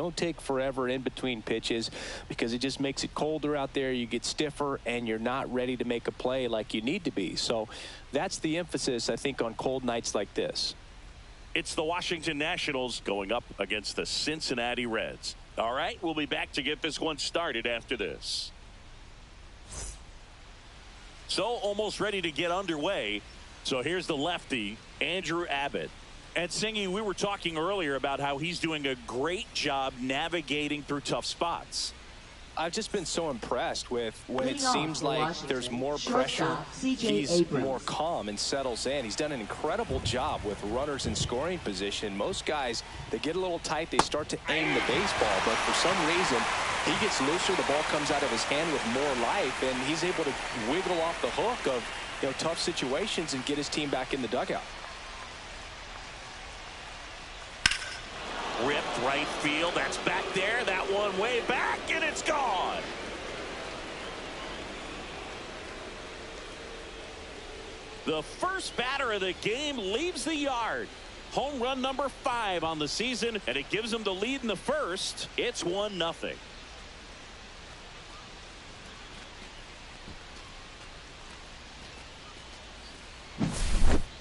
Don't take forever in between pitches because it just makes it colder out there. You get stiffer and you're not ready to make a play like you need to be. So that's the emphasis, I think, on cold nights like this. It's the Washington Nationals going up against the Cincinnati Reds. All right, we'll be back to get this one started after this. So almost ready to get underway. So here's the lefty, Andrew Abbott. And Singy, we were talking earlier about how he's doing a great job navigating through tough spots. I've just been so impressed with when it seems like there's more pressure, he's more calm and settles in. He's done an incredible job with runners in scoring position. Most guys, they get a little tight, they start to aim the baseball, but for some reason, he gets looser, the ball comes out of his hand with more life, and he's able to wiggle off the hook of tough situations and get his team back in the dugout. Ripped right field. That's back there. That one way back, and it's gone. The first batter of the game leaves the yard. Home run number 5 on the season, and it gives them the lead in the first. It's 1-0.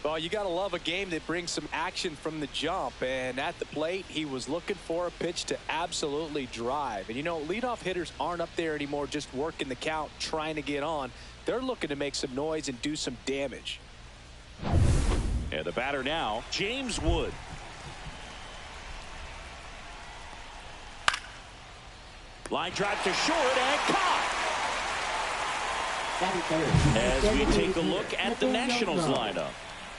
Well, you got to love a game that brings some action from the jump, and at the plate he was looking for a pitch to absolutely drive. And leadoff hitters aren't up there anymore just working the count, trying to get on. They're looking to make some noise and do some damage. And the batter now, James Wood. Line drive to short and caught. As we take a look at the Nationals lineup.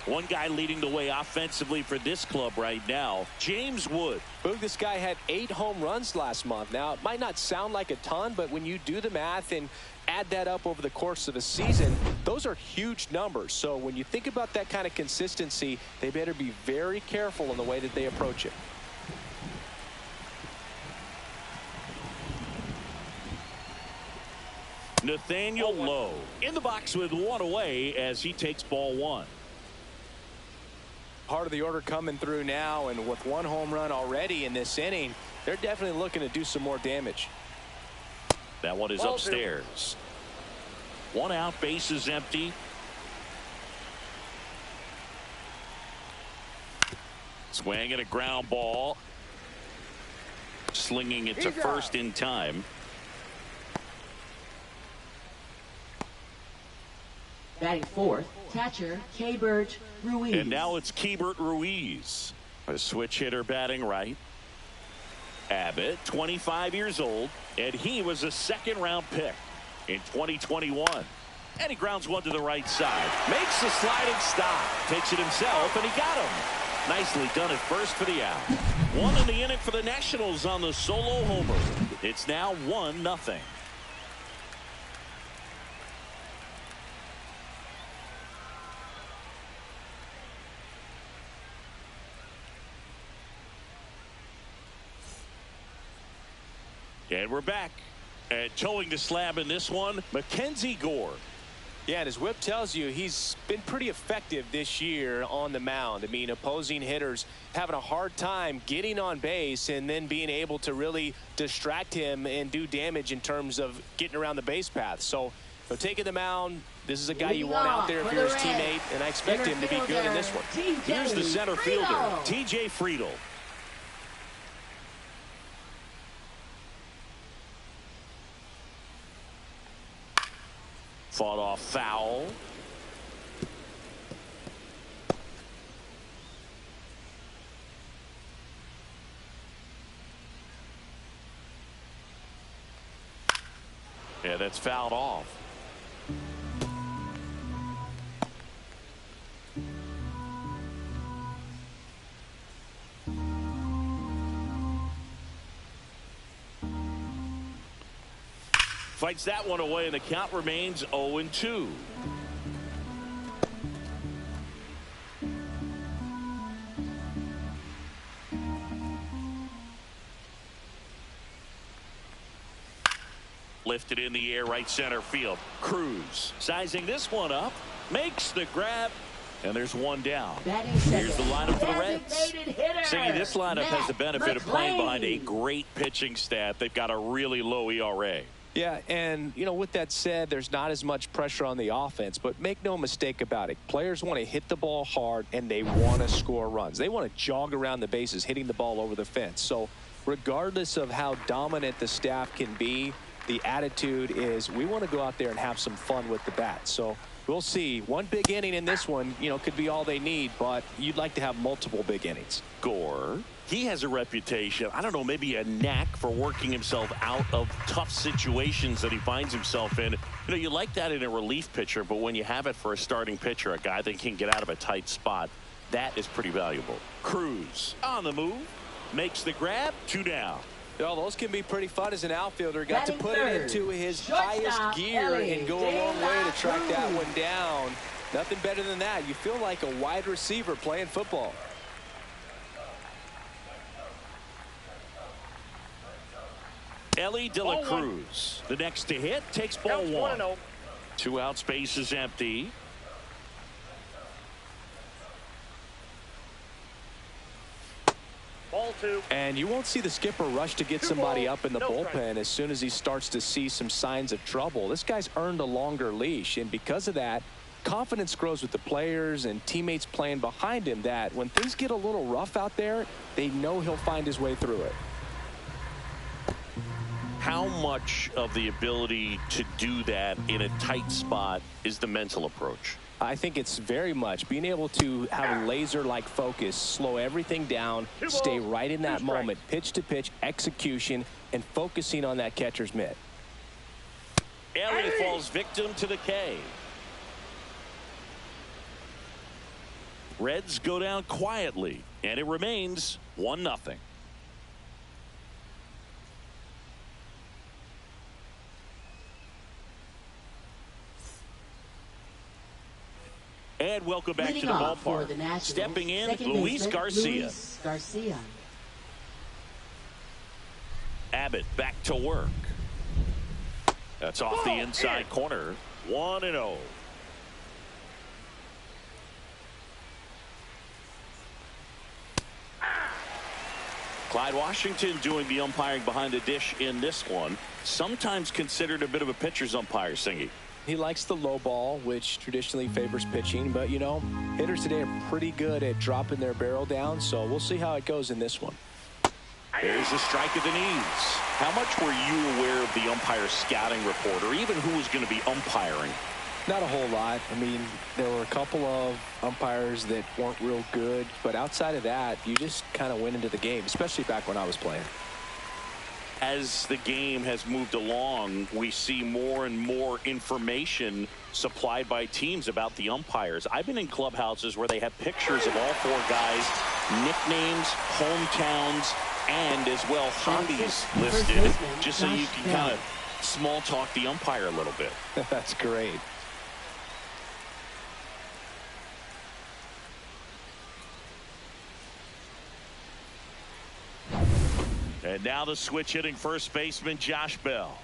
One guy leading the way offensively for this club right now, James Wood. Boog, this guy had 8 home runs last month. Now, it might not sound like a ton, but when you do the math and add that up over the course of a season, those are huge numbers. So when you think about that kind of consistency, they better be very careful in the way that they approach it. Nathaniel Lowe in the box with 1 away as he takes ball 1. Part of the order coming through now, and with 1 home run already in this inning, they're definitely looking to do some more damage. That one is upstairs. 1 out, base is empty. Swing and a ground ball. Slinging it to first in time. Batting fourth, catcher Keibert Ruiz. And now it's Keibert Ruiz, a switch hitter batting right. Abbott, 25 years old, and he was a second-round pick in 2021. And he grounds one to the right side. Makes the sliding stop. Takes it himself, and he got him. Nicely done at first for the out. 1 in the inning for the Nationals on the solo homer. It's now 1-0. And we're back. And towing the slab in this one, Mackenzie Gore. Yeah, and his whip tells you he's been pretty effective this year on the mound. I mean, opposing hitters having a hard time getting on base and then being able to really distract him and do damage in terms of getting around the base path. So, taking the mound, this is a guy you want out there if you're his teammate, and I expect him to be good in this one. Here's the center fielder, T.J. Friedel. Fought off foul. Yeah, that's fouled off. Fights that one away, and the count remains 0-2. Lifted in the air, right center field. Cruz sizing this one up, makes the grab, And there's one down. Here's Here's the lineup for the Reds. Siggy, this lineup has the benefit of playing behind a great pitching staff. They've got a really low ERA. Yeah, and, you know, with that said, there's not as much pressure on the offense, but make no mistake about it. Players want to hit the ball hard, and they want to score runs. They want to jog around the bases, hitting the ball over the fence. So regardless of how dominant the staff can be, the attitude is we want to go out there and have some fun with the bat. So we'll see. One big inning in this one, you know, could be all they need, but you'd like to have multiple big innings. Gore, he has a reputation, I don't know, maybe a knack for working himself out of tough situations that he finds himself in. You know, you like that in a relief pitcher, but when you have it for a starting pitcher, a guy that can get out of a tight spot, that is pretty valuable. Cruz on the move, makes the grab, 2 down. You know, those can be pretty fun as an outfielder. Got to put it into his highest gear and go a long way to track that one down. Nothing better than that. You feel like a wide receiver playing football. Ellie De La Cruz, the next to hit, takes ball 1. 2 out, space is empty. Ball 2. And you won't see the skipper rush to get somebody up in the bullpen as soon as he starts to see some signs of trouble. This guy's earned a longer leash, and because of that, confidence grows with the players and teammates playing behind him, that when things get a little rough out there, they know he'll find his way through it. How much of the ability to do that in a tight spot is the mental approach? I think it's very much being able to have a laser-like focus, slow everything down, stay right in that moment, pitch to pitch, execution, and focusing on that catcher's mitt. Ellie falls victim to the K. Reds go down quietly, and it remains 1-0. And welcome back to the ballpark. Stepping in, Luis Garcia. Abbott back to work. That's off the inside corner. 1-0. Clyde Washington doing the umpiring behind the dish in this one. Sometimes considered a bit of a pitcher's umpire, Singy. He likes the low ball, which traditionally favors pitching, but you know, hitters today are pretty good at dropping their barrel down, so we'll see how it goes in this one. There's a strike at the knees. How much were you aware of the umpire scouting report, or even who was going to be umpiring? Not a whole lot. I mean, there were a couple of umpires that weren't real good, but outside of that, you just kind of went into the game, especially back when I was playing. As the game has moved along, we see more and more information supplied by teams about the umpires. I've been in clubhouses where they have pictures of all 4 guys, nicknames, hometowns, and as well hobbies listed, just so you can kind of small talk the umpire a little bit. That's great. And now the switch hitting first baseman Josh Bell.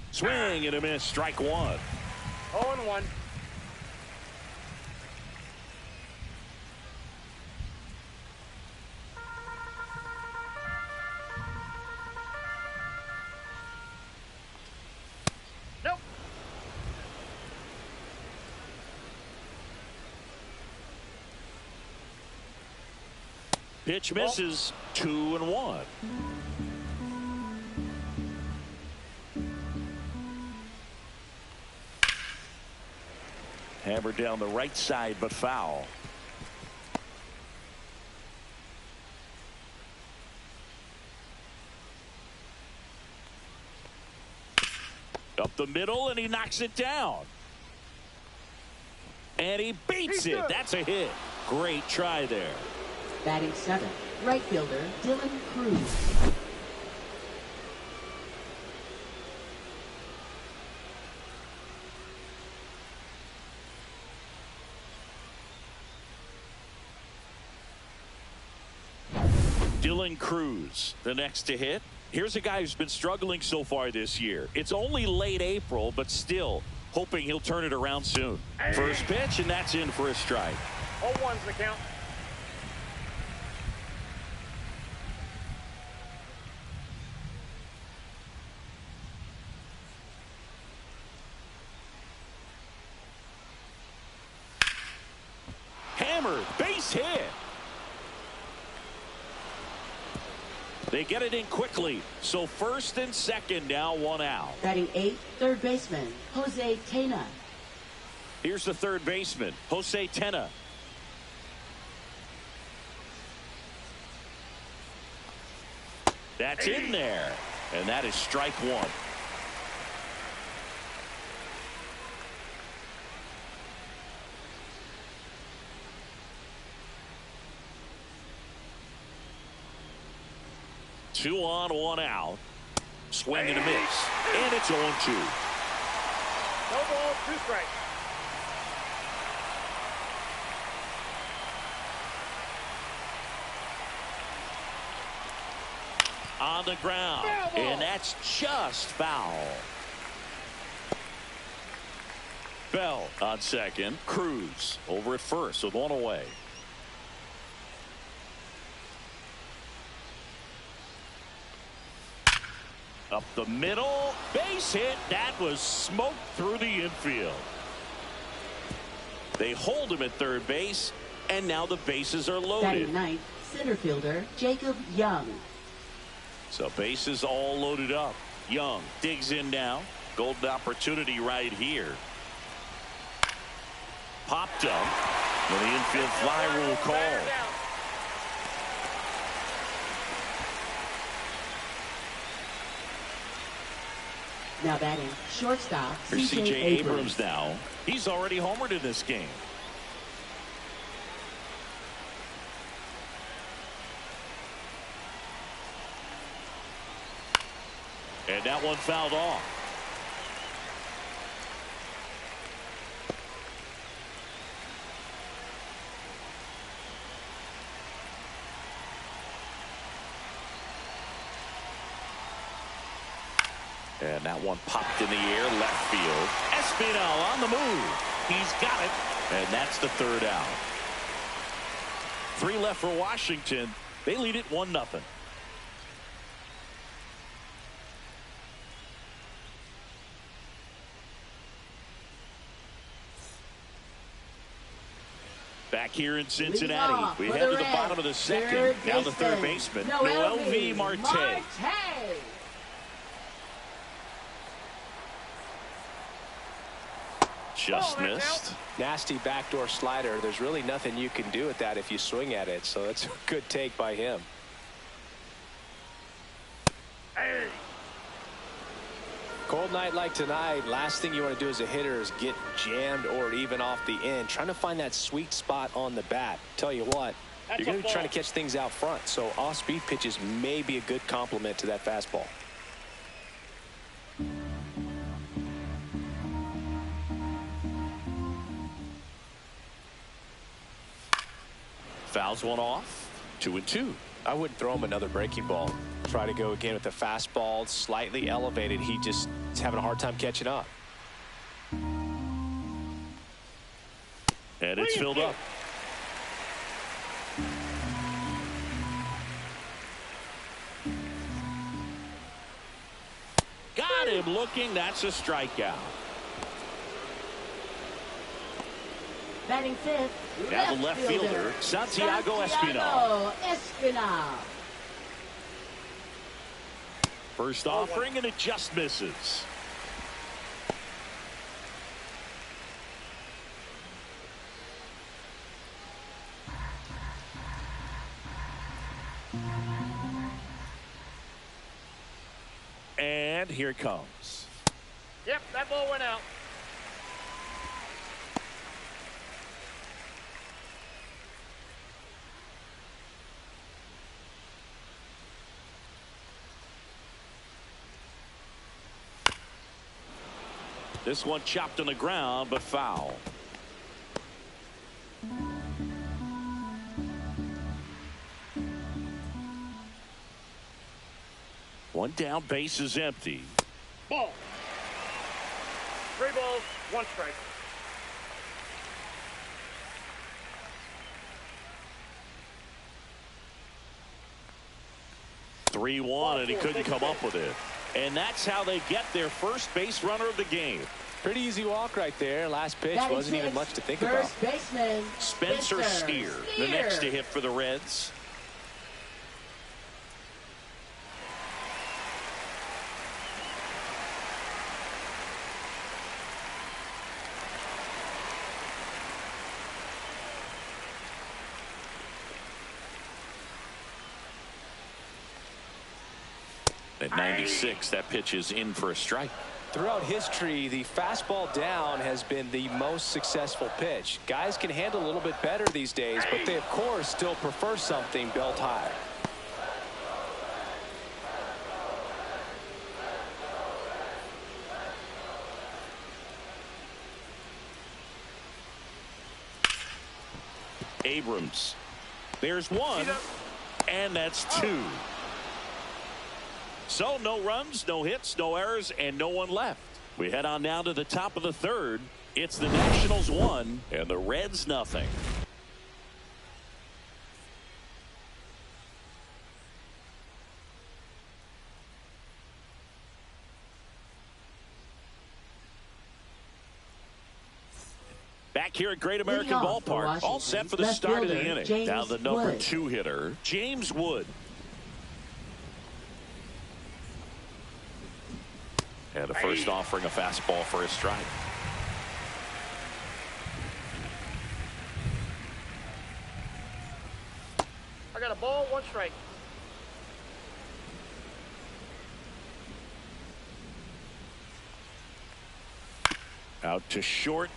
Swing and a miss, strike 1. 0-1. Nope. Pitch misses, 2-1. Hammered down the right side, but foul. Up the middle, and he knocks it down. And he beats it. That's a hit. Great try there. Batting 7th, right fielder Dylan Cruz. Dylan Cruz, the next to hit. Here's a guy who's been struggling so far this year. It's only late April, but still hoping he'll turn it around soon. First pitch, and that's in for a strike. 0-1's the count. Hammered, base hit. They get it in quickly. So first and second, now one out. Batting 8th, third baseman, Jose Tena. Here's the third baseman, Jose Tena. That's in there. And that is strike one. Two on, one out. Swing and a miss. And it's 0-2. No ball, 2 strikes. On the ground. And that's just foul. Bell on second. Cruz over at first with one away. Up the middle, base hit. That was smoked through the infield. They hold him at third base, and now the bases are loaded. Batting 9th, center fielder, Jacob Young. So bases all loaded up. Young digs in now. Golden opportunity right here. Popped up. And the infield fly rule call. Now batting shortstop, Here's C.J. C.J. Abrams now. He's already homered in this game. And that one fouled off. And that one popped in the air, left field. Espinal on the move. He's got it. And that's the third out. 3 left for Washington. They lead it 1-0. Back here in Cincinnati, we head to the bottom of the second. Now the third baseman, Noel V. Marte. Just missed. Nasty backdoor slider. There's really nothing you can do with that if you swing at it. So that's a good take by him. Hey. Cold night like tonight, last thing you want to do as a hitter is get jammed or even off the end. Trying to find that sweet spot on the bat. Tell you what, you're going to be trying to catch things out front. So off-speed pitches may be a good complement to that fastball. Fouls one off. 2-2. I wouldn't throw him another breaking ball. Try to go again with the fastball, slightly elevated. He just is having a hard time catching up. And it's filled up. Got him looking. That's a strikeout. Batting 5th, Now the left fielder, Santiago Espinal. First offering, and it just misses. And here it comes. Yep, that ball went out. This one chopped on the ground, but foul. One down, base is empty. Ball. 3 balls. 1 strike. 3-1, and he couldn't come up with it. And that's how they get their first base runner of the game. Pretty easy walk right there. Last pitch wasn't even much to think about. First baseman, Spencer Steer, the next to hit for the Reds. At 96, that pitch is in for a strike. Throughout history, the fastball down has been the most successful pitch. Guys can handle a little bit better these days, but they, of course, still prefer something belt high. Abrams. There's one, and that's 2. So no runs, no hits, no errors, and no one left. We head on down to the top of the 3rd. It's the Nationals 1 and the Reds nothing. Back here at Great American Ballpark, all set for the start of the inning. Now the number 2 hitter, James Wood. And the first offering a fastball for a strike. I got a ball, 1 strike. Out to short.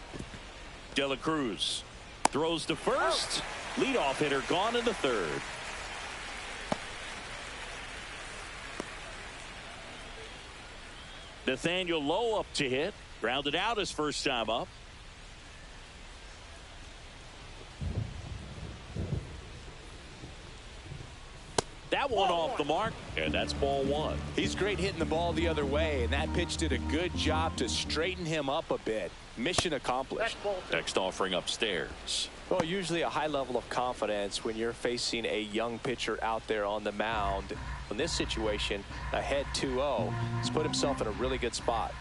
De La Cruz throws to first. Leadoff hitter gone in the 3rd. Nathaniel Lowe up to hit. Grounded out his first time up. That one off the mark, and that's ball 1. He's great hitting the ball the other way, and that pitch did a good job to straighten him up a bit. Mission accomplished. Next offering upstairs. Well, usually a high level of confidence when you're facing a young pitcher out there on the mound. In this situation, ahead 2-0, he's put himself in a really good spot.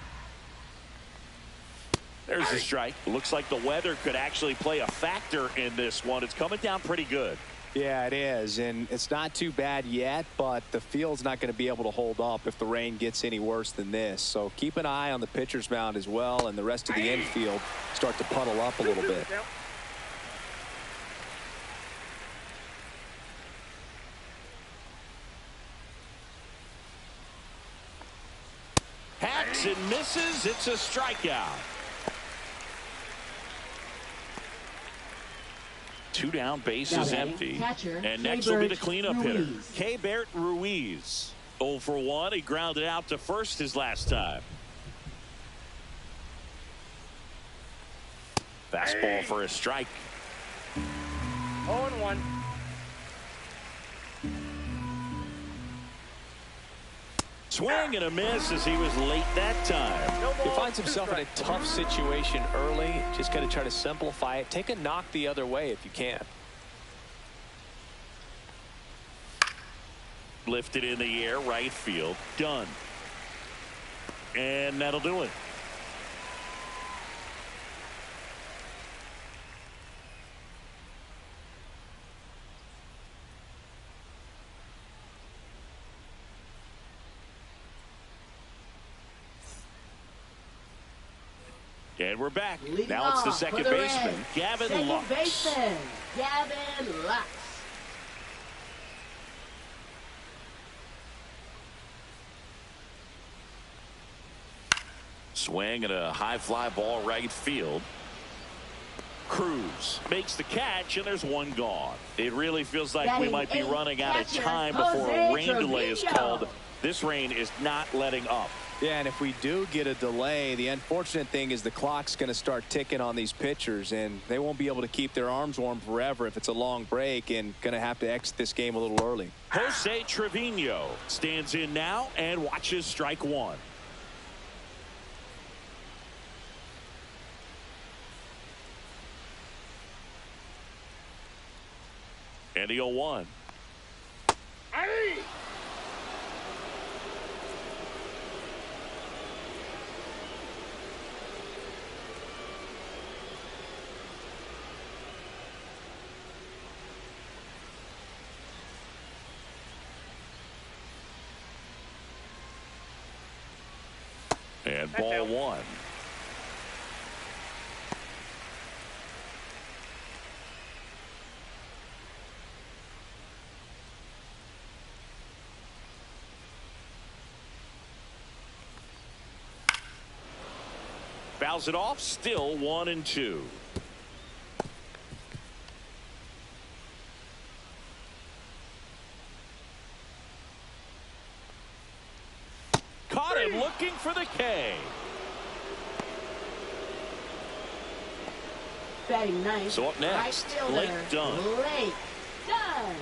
There's the strike. Looks like the weather could actually play a factor in this one. It's coming down pretty good. Yeah, it is, and it's not too bad yet, but the field's not going to be able to hold up if the rain gets any worse than this. So keep an eye on the pitcher's mound as well, and the rest of the infield start to puddle up a little bit. Hacks and misses. It's a strikeout. 2 down, base is empty. And next will be the cleanup hitter, Keibert Ruiz. 0 for 1. He grounded out to first his last time. Fastball for a strike. 0-1. Swing and a miss as he was late that time. He finds himself in a tough situation early. Just got to try to simplify it. Take a knock the other way if you can. Lifted in the air, right field. Done. And that'll do it. And we're back. Now it's the second baseman, Gavin Lux. Gavin Lux. Swing and a high fly ball right field. Cruz makes the catch, and there's one gone. It really feels like we might be running out of time before a rain delay is called. This rain is not letting up. Yeah, and if we do get a delay, the unfortunate thing is the clock's going to start ticking on these pitchers, and they won't be able to keep their arms warm forever if it's a long break, and going to have to exit this game a little early. Jose Trevino stands in now and watches strike 1. And the 0-1. And ball 1. Fouls it off, still 1-2. Caught him looking for the K. Batting ninth. So up next, Blake Dunn. Blake Dunn.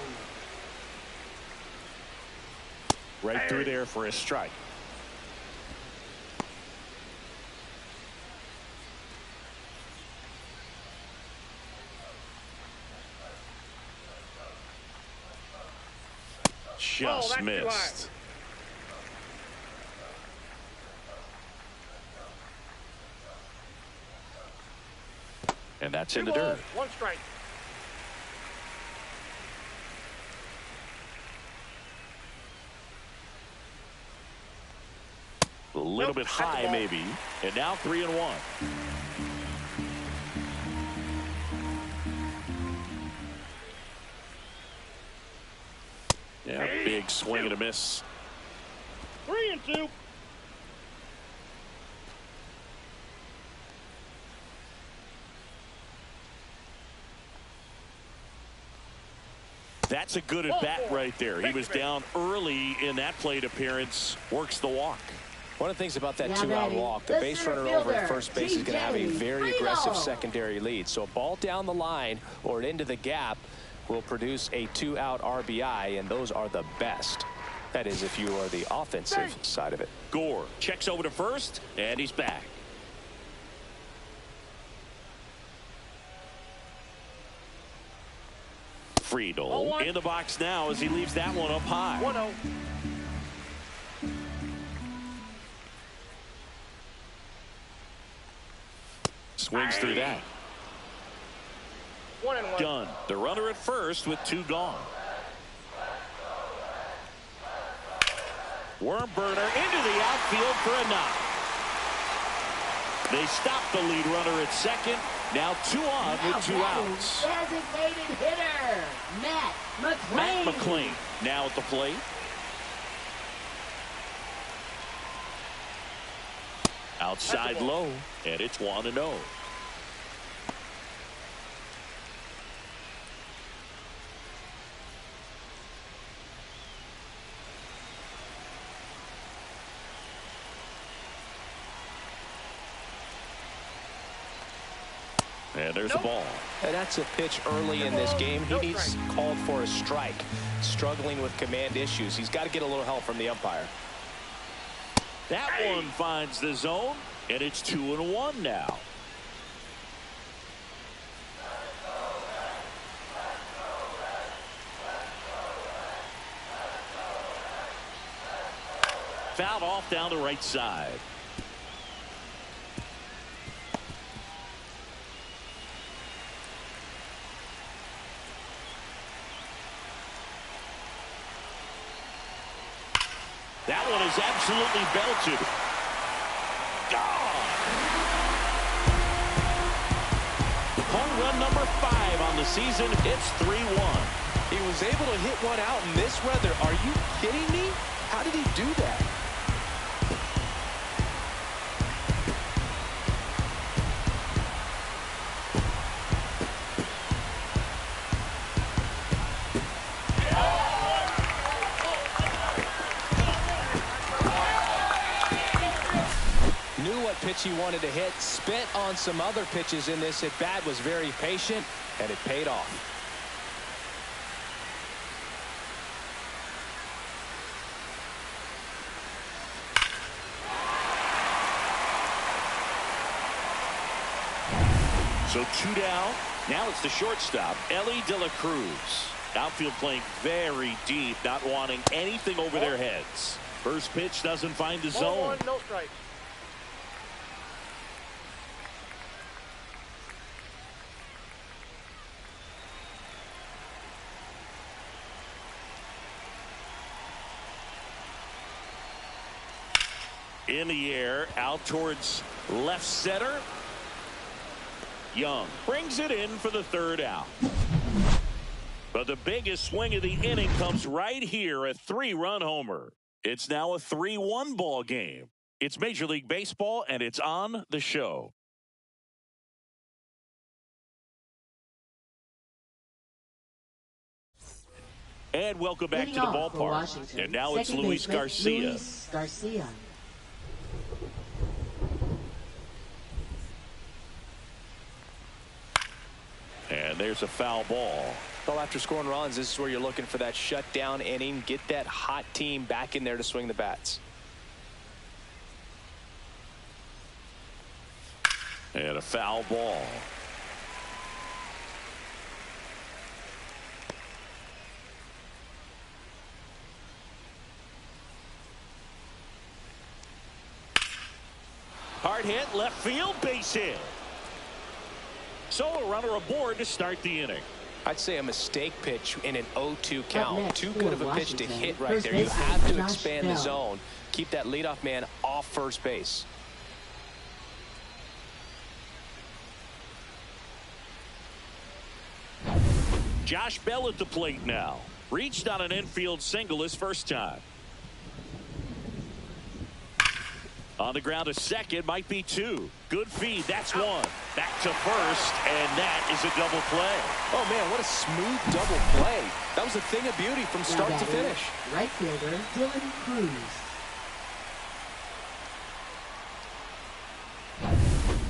Right through there for a strike. Just missed. And that's in the dirt. 1 strike. A little bit high, maybe. And now 3-1. Yeah, big swing and a miss. 3-2. That's a good at bat right there. He was down early in that plate appearance. Works the walk. One of the things about that 2-out walk, the base runner over at first base is going to have a very aggressive secondary lead. So a ball down the line or into the gap will produce a 2-out RBI, and those are the best. That is, if you are the offensive side of it. Gore checks over to first, and he's back. Friedel in the box now as he leaves that one up high. 1-0. Swings through that. 1-1. Done. The runner at first with 2 gone. Worm burner into the outfield for a knock. They stop the lead runner at second. Now 2 on with 2 outs. Designated hitter, Matt McClain. Matt McClain now at the plate. Outside low, and it's 1-0. And there's a ball. And that's a pitch early in this game. He needs called for a strike. Struggling with command issues. He's got to get a little help from the umpire. That one finds the zone, and it's 2-1 now. Fouled off down the right side. That one is absolutely belted. Gone. Home run number 5 on the season. It's 3-1. He was able to hit one out in this weather. Are you kidding me? How did he do that? Pitch he wanted to hit, spent on some other pitches in this at bat, was very patient, and it paid off. So 2 down. Now it's the shortstop, Ellie De La Cruz. Outfield playing very deep, not wanting anything over their heads. First pitch doesn't find the zone. 1-1, no strikes. In the air, out towards left center. Young brings it in for the third out. But the biggest swing of the inning comes right here, a 3-run homer. It's now a 3-1 ball game. It's Major League Baseball, and it's on the show. And welcome back to the ballpark. And now it's Luis Garcia. And there's a foul ball. Well, after scoring runs, this is where you're looking for that shutdown inning. Get that hot team back in there to swing the bats. And a foul ball. Hard hit, left field, base hit. So a runner aboard to start the inning. I'd say a mistake pitch in an 0-2 count. Too good of a pitch to hit right there. You have to expand the zone. Keep that leadoff man off first base. Josh Bell at the plate now. Reached on an infield single his first time. On the ground, a second, might be two. Good feed, that's one. Back to first, and that is a double play. Oh, man, what a smooth double play. That was a thing of beauty from start to finish. Right fielder, Dylan Cruz.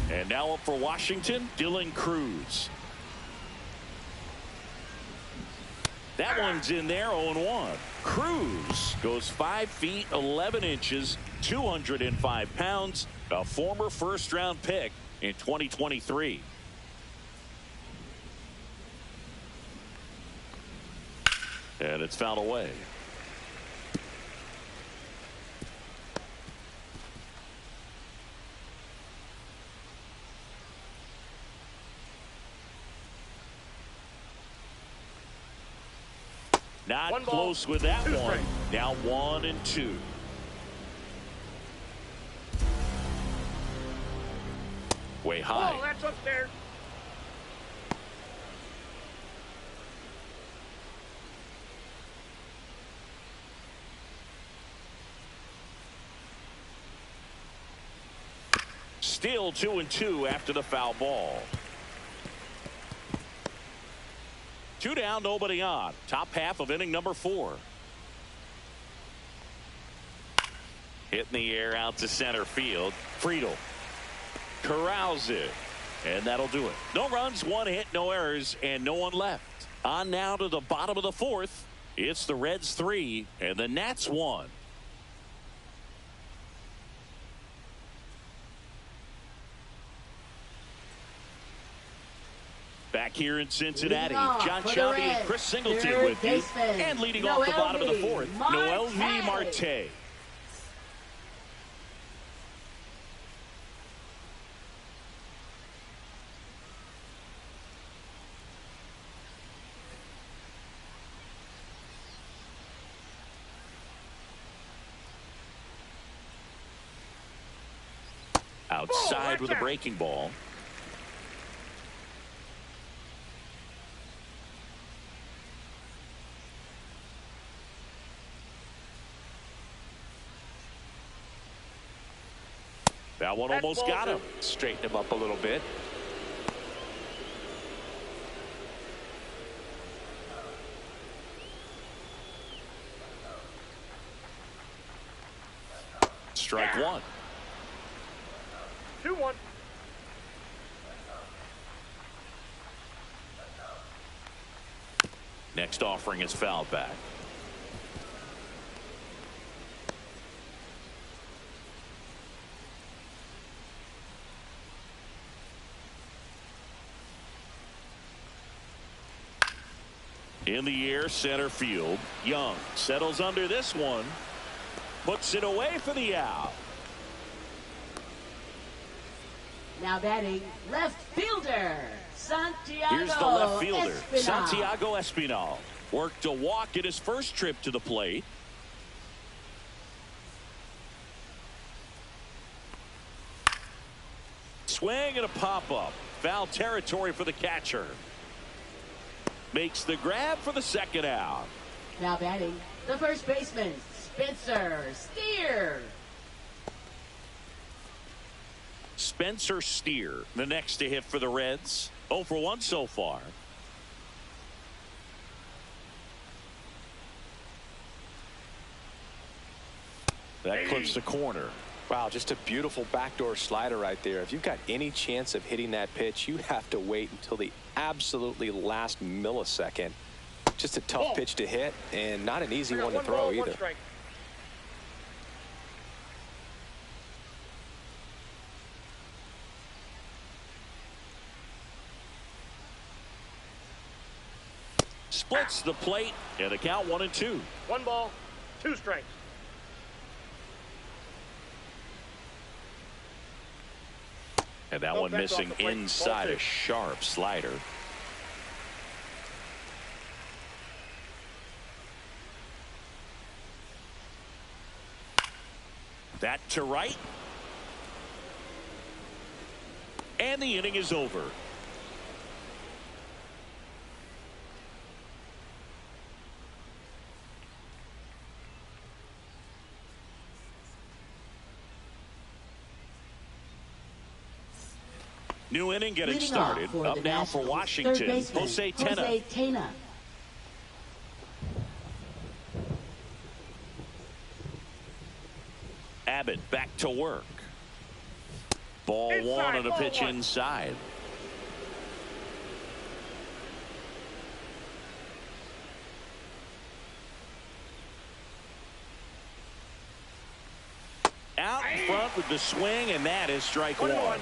And now up for Washington, Dylan Cruz. That one's in there, 0-1. Cruz goes 5 feet 11 inches, 205 pounds, a former first-round pick in 2023. And it's fouled away. Not close with that one. Now 1-2. Way high. Oh, that's upstairs. Still 2-2 after the foul ball. 2 down, nobody on. Top half of inning number 4. Hit in the air out to center field. Friedel corrals it, and that'll do it. No runs, 1 hit, no errors, and no one left. On now to the bottom of the 4th. It's the Reds 3 and the Nats 1. Back here in Cincinnati, John Shelby and Chris Singleton with you. And leading off the bottom of the 4th, Noelvi Marte. Outside with a breaking ball. That one almost got him. Straighten him up a little bit. Strike one. 2-1. Next offering is fouled back. In the air, center field. Young settles under this one. Puts it away for the out. Now batting, left fielder, Santiago Here's the left fielder, Espinal. Santiago Espinal. Worked a walk in his first trip to the plate. Swing and a pop-up. Foul territory for the catcher. Makes the grab for the second out. Now batting, the first baseman, Spencer Steer. Spencer Steer, the next to hit for the Reds. 0 for 1 so far. That clips the corner. Wow, just a beautiful backdoor slider right there. If you've got any chance of hitting that pitch, you have to wait until the absolutely last millisecond. Just a tough pitch to hit and not an easy one to throw either. Splits the plate and a count 1-2. 1 ball, 2 strikes. And that one missing inside a sharp slider. That to right. And the inning is over. New inning getting started. Up now for Washington, Jose Tena. Abbott back to work. Ball one on a pitch inside. Out in front with the swing, and that is strike one.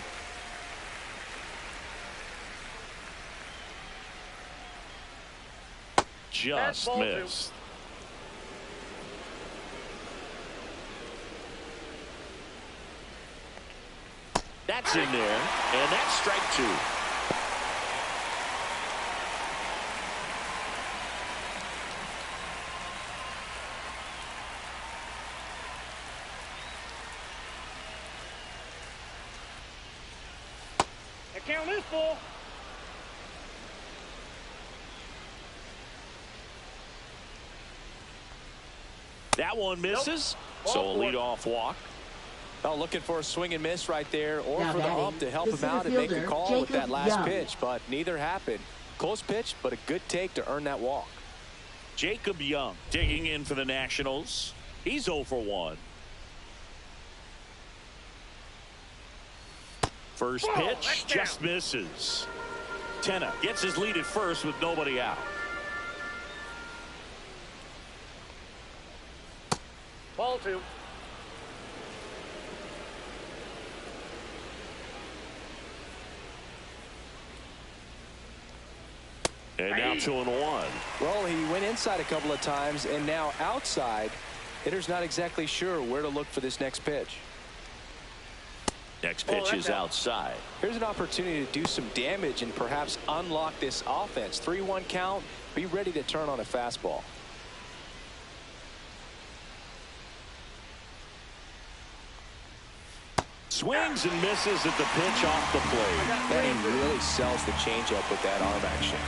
Just missed. That's in there, and that's strike two. The count is full. That one misses. So a leadoff walk. Oh, looking for a swing and miss right there, or Now for the ump to help him out and make the call with that last pitch, but neither happened. Close pitch, but a good take to earn that walk. Jacob Young digging in for the Nationals. He's 0 for 1. First pitch just misses. Tena gets his lead at first with nobody out. Ball 2. And now 2-1. Well, he went inside a couple of times, and now outside. Hitter's not exactly sure where to look for this next pitch. Next pitch is outside. Here's an opportunity to do some damage and perhaps unlock this offense. 3-1 count. Be ready to turn on a fastball. Swings and misses at the pitch off the plate. And he really sells the changeup with that arm action.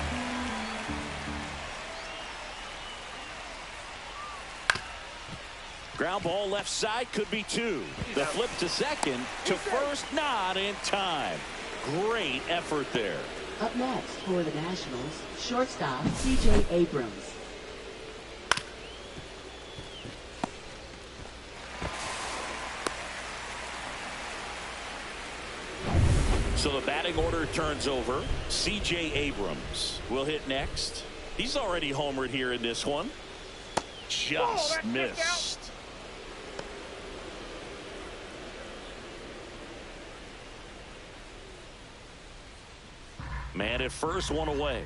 Ground ball left side, could be 2. The flip to second, to first, not in time. Great effort there. Up next for the Nationals, shortstop C.J. Abrams. So the batting order turns over. C.J. Abrams will hit next. He's already homered here in this one. Just missed. Man at first, one away.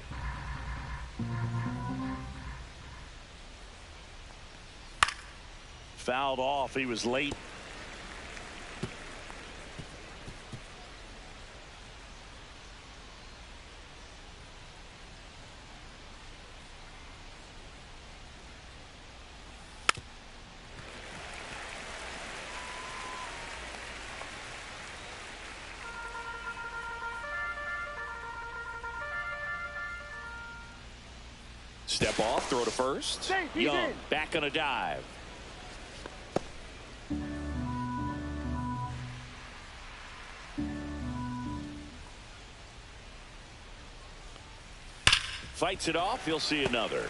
Fouled off. He was late. Step off, throw to first. Young back on a dive. Fights it off. He'll see another.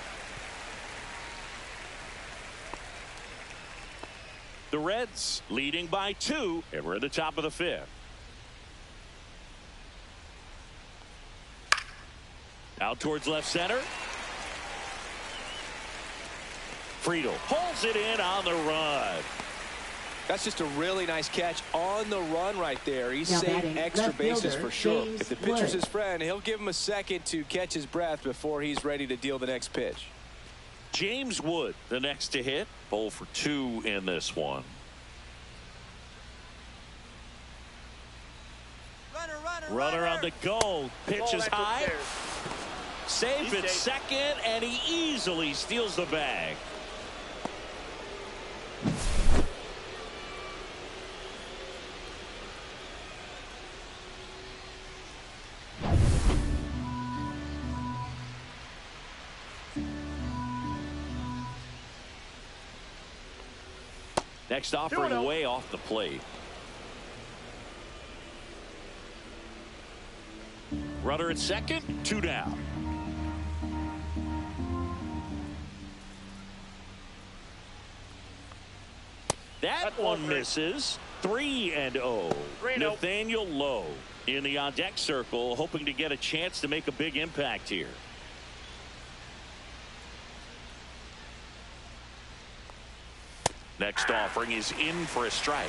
The Reds leading by 2, and we're at the top of the 5th. Out towards left center. Friedel pulls it in on the run. That's just a really nice catch on the run right there. He's saving extra bases for sure. If the pitcher's his friend, he'll give him a second to catch his breath before he's ready to deal the next pitch. James Wood, the next to hit. 0 for 2 in this one. Runner on the go. Pitch is high. Safe at second, and he easily steals the bag. Next offering way off the plate. Runner at second, 2 down. That one misses. 3-0. Nathaniel Lowe in the on deck circle, hoping to get a chance to make a big impact here. Next offering is in for a strike.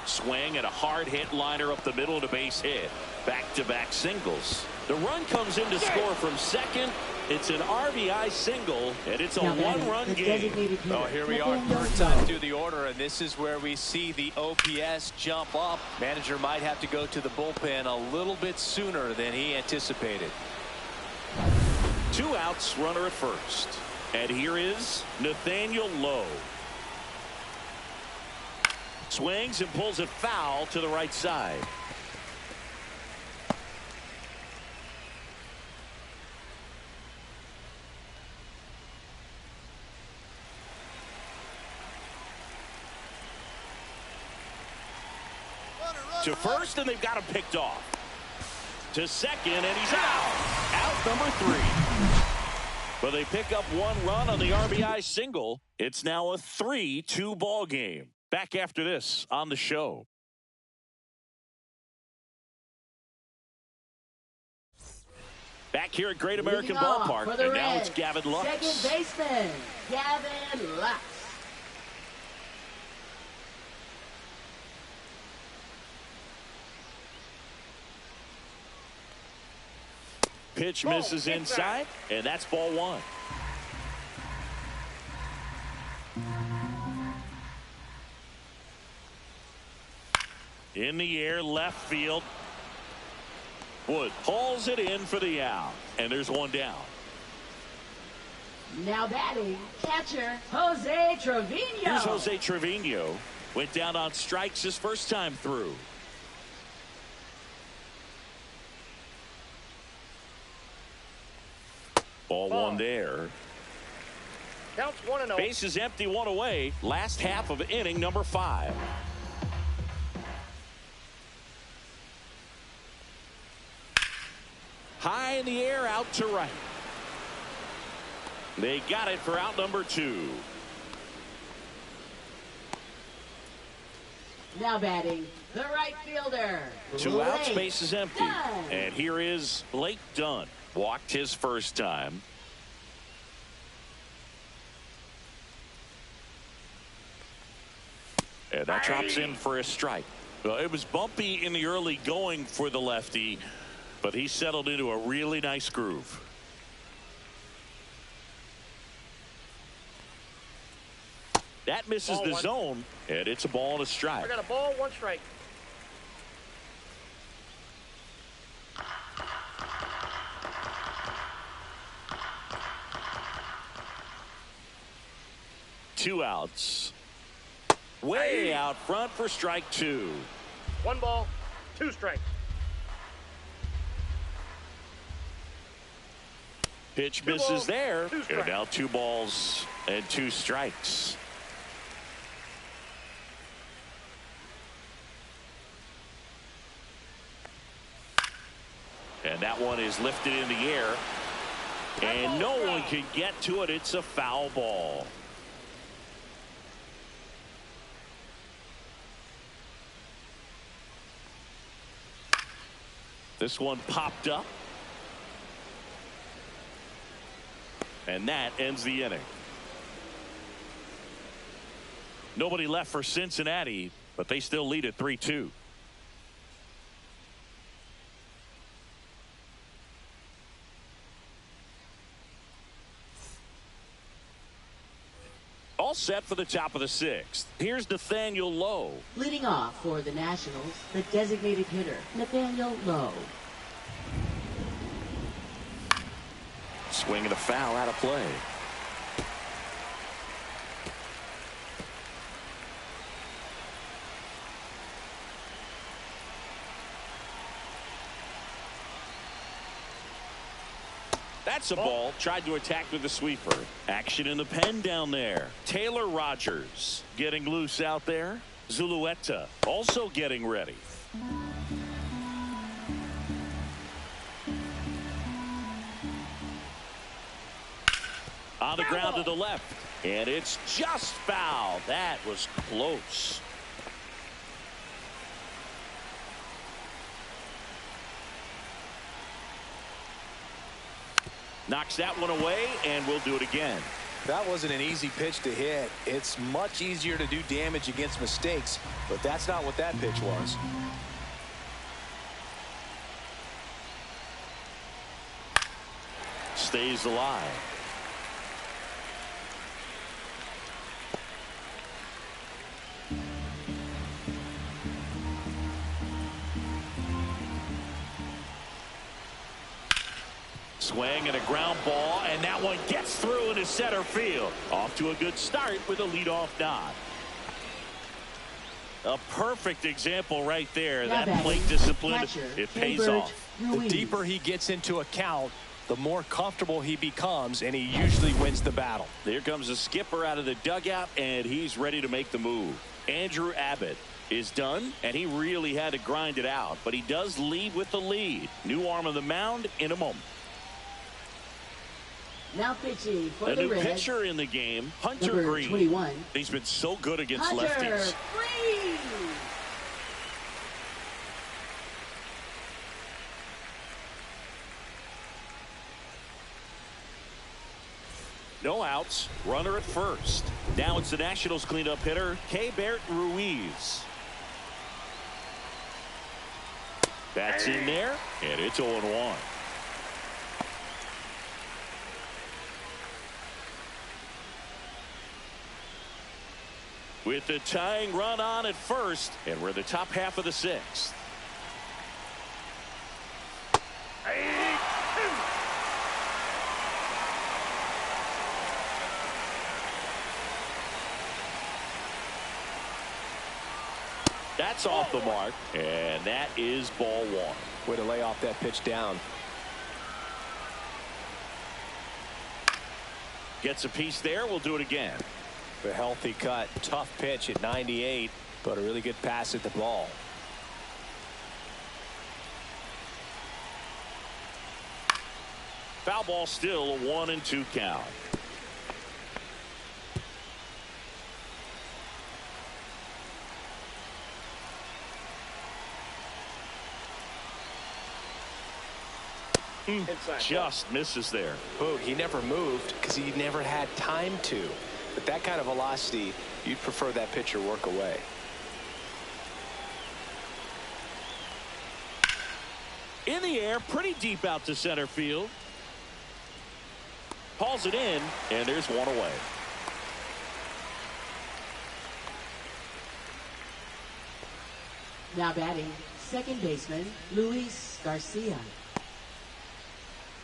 Swing and a hard hit liner up the middle to base hit. Back-to-back singles. The run comes in to score from second. It's an RBI single, and it's a one-run game. Oh, here we are, third time through the order, and this is where we see the OPS jump up. Manager might have to go to the bullpen a little bit sooner than he anticipated. 2 outs, runner at first. And here is Nathaniel Lowe. Swings and pulls it foul to the right side. To first, and they've got him picked off. To second, and he's out. Out number 3. But they pick up 1 run on the RBI single. It's now a 3-2 ball game. Back after this on the show. Back here at Great American Ballpark, and now it's Gavin Lux. Second baseman, Gavin Lux. Pitch misses inside, and that's ball 1. In the air, left field. Wood pulls it in for the out, and there's 1 down. Now batting, catcher Jose Trevino. Here's Jose Trevino. Went down on strikes his first time through. Ball 1 there. Counts 1-0. Base is empty, 1 away. Last half of inning number 5. High in the air, out to right. They got it for out number 2. Now batting, the right fielder. 2 outs, Blake base is empty. Dunn. And here is Blake Dunn. Walked his first time. And that drops in for a strike. Well, it was bumpy in the early going for the lefty, but he settled into a really nice groove. That misses the zone, and it's a ball and a strike. I got a ball, 1 strike. Two outs. Way out front for strike 2. 1 ball, 2 strikes. Pitch misses there. And now 2 balls and 2 strikes. And that one is lifted in the air. And no one can get to it. It's a foul ball. This one popped up. And that ends the inning. Nobody left for Cincinnati, but they still lead at 3-2. All set for the top of the 6th. Here's Nathaniel Lowe. Leading off for the Nationals, the designated hitter, Nathaniel Lowe. Swing and a foul out of play. That's a ball. Tried to attack with the sweeper. Action in the pen down there. Taylor Rogers getting loose out there. Zulueta also getting ready. On the ground to the left. And it's just foul. That was close. Knocks that one away, and we'll do it again. That wasn't an easy pitch to hit. It's much easier to do damage against mistakes, but that's not what that pitch was. Stays alive. Swing and a ground ball, and that one gets through into center field. Off to a good start with a leadoff nod. A perfect example right there. That plate discipline, it pays off. The deeper he gets into a count, the more comfortable he becomes, and he usually wins the battle. Here comes the skipper out of the dugout, and he's ready to make the move. Andrew Abbott is done, and he really had to grind it out, but he does leave with the lead. New arm on the mound in a moment. Now pitching for a the new Reds, pitcher in the game, Hunter number Green. 21. He's been so good against Hunter lefties. Green. No outs, runner at first. Now it's the Nationals cleanup hitter, Bert Ruiz. That's in there, and it's 0-1. With the tying run on at first, and we're in the top half of the 6th. That's off the mark, and that is ball 1. Way to lay off that pitch down. Gets a piece there. We'll do it again. A healthy cut. Tough pitch at 98, but a really good pass at the ball. Foul ball, still a 1-2 count. Just misses there. Oh, he never moved because he never had time to. But that kind of velocity, you'd prefer that pitcher work away. In the air, pretty deep out to center field. Hauls it in, and there's one away. Now batting, second baseman, Luis Garcia.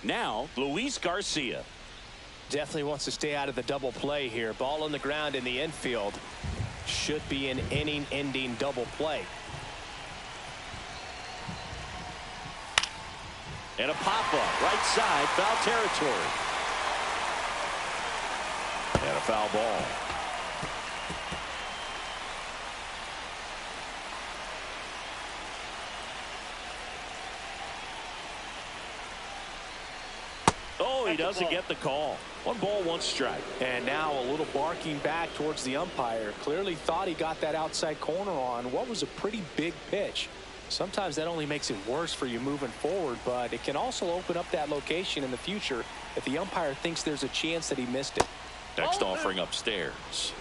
Now, Luis Garcia. Definitely wants to stay out of the double play here. Ball on the ground in the infield. Should be an inning-ending double play. And a pop-up, right side, foul territory. And a foul ball. Oh, he doesn't get the call. 1 ball, 1 strike. And now a little barking back towards the umpire. Clearly thought he got that outside corner on what was a pretty big pitch. Sometimes that only makes it worse for you moving forward, but it can also open up that location in the future if the umpire thinks there's a chance that he missed it. Next offering upstairs.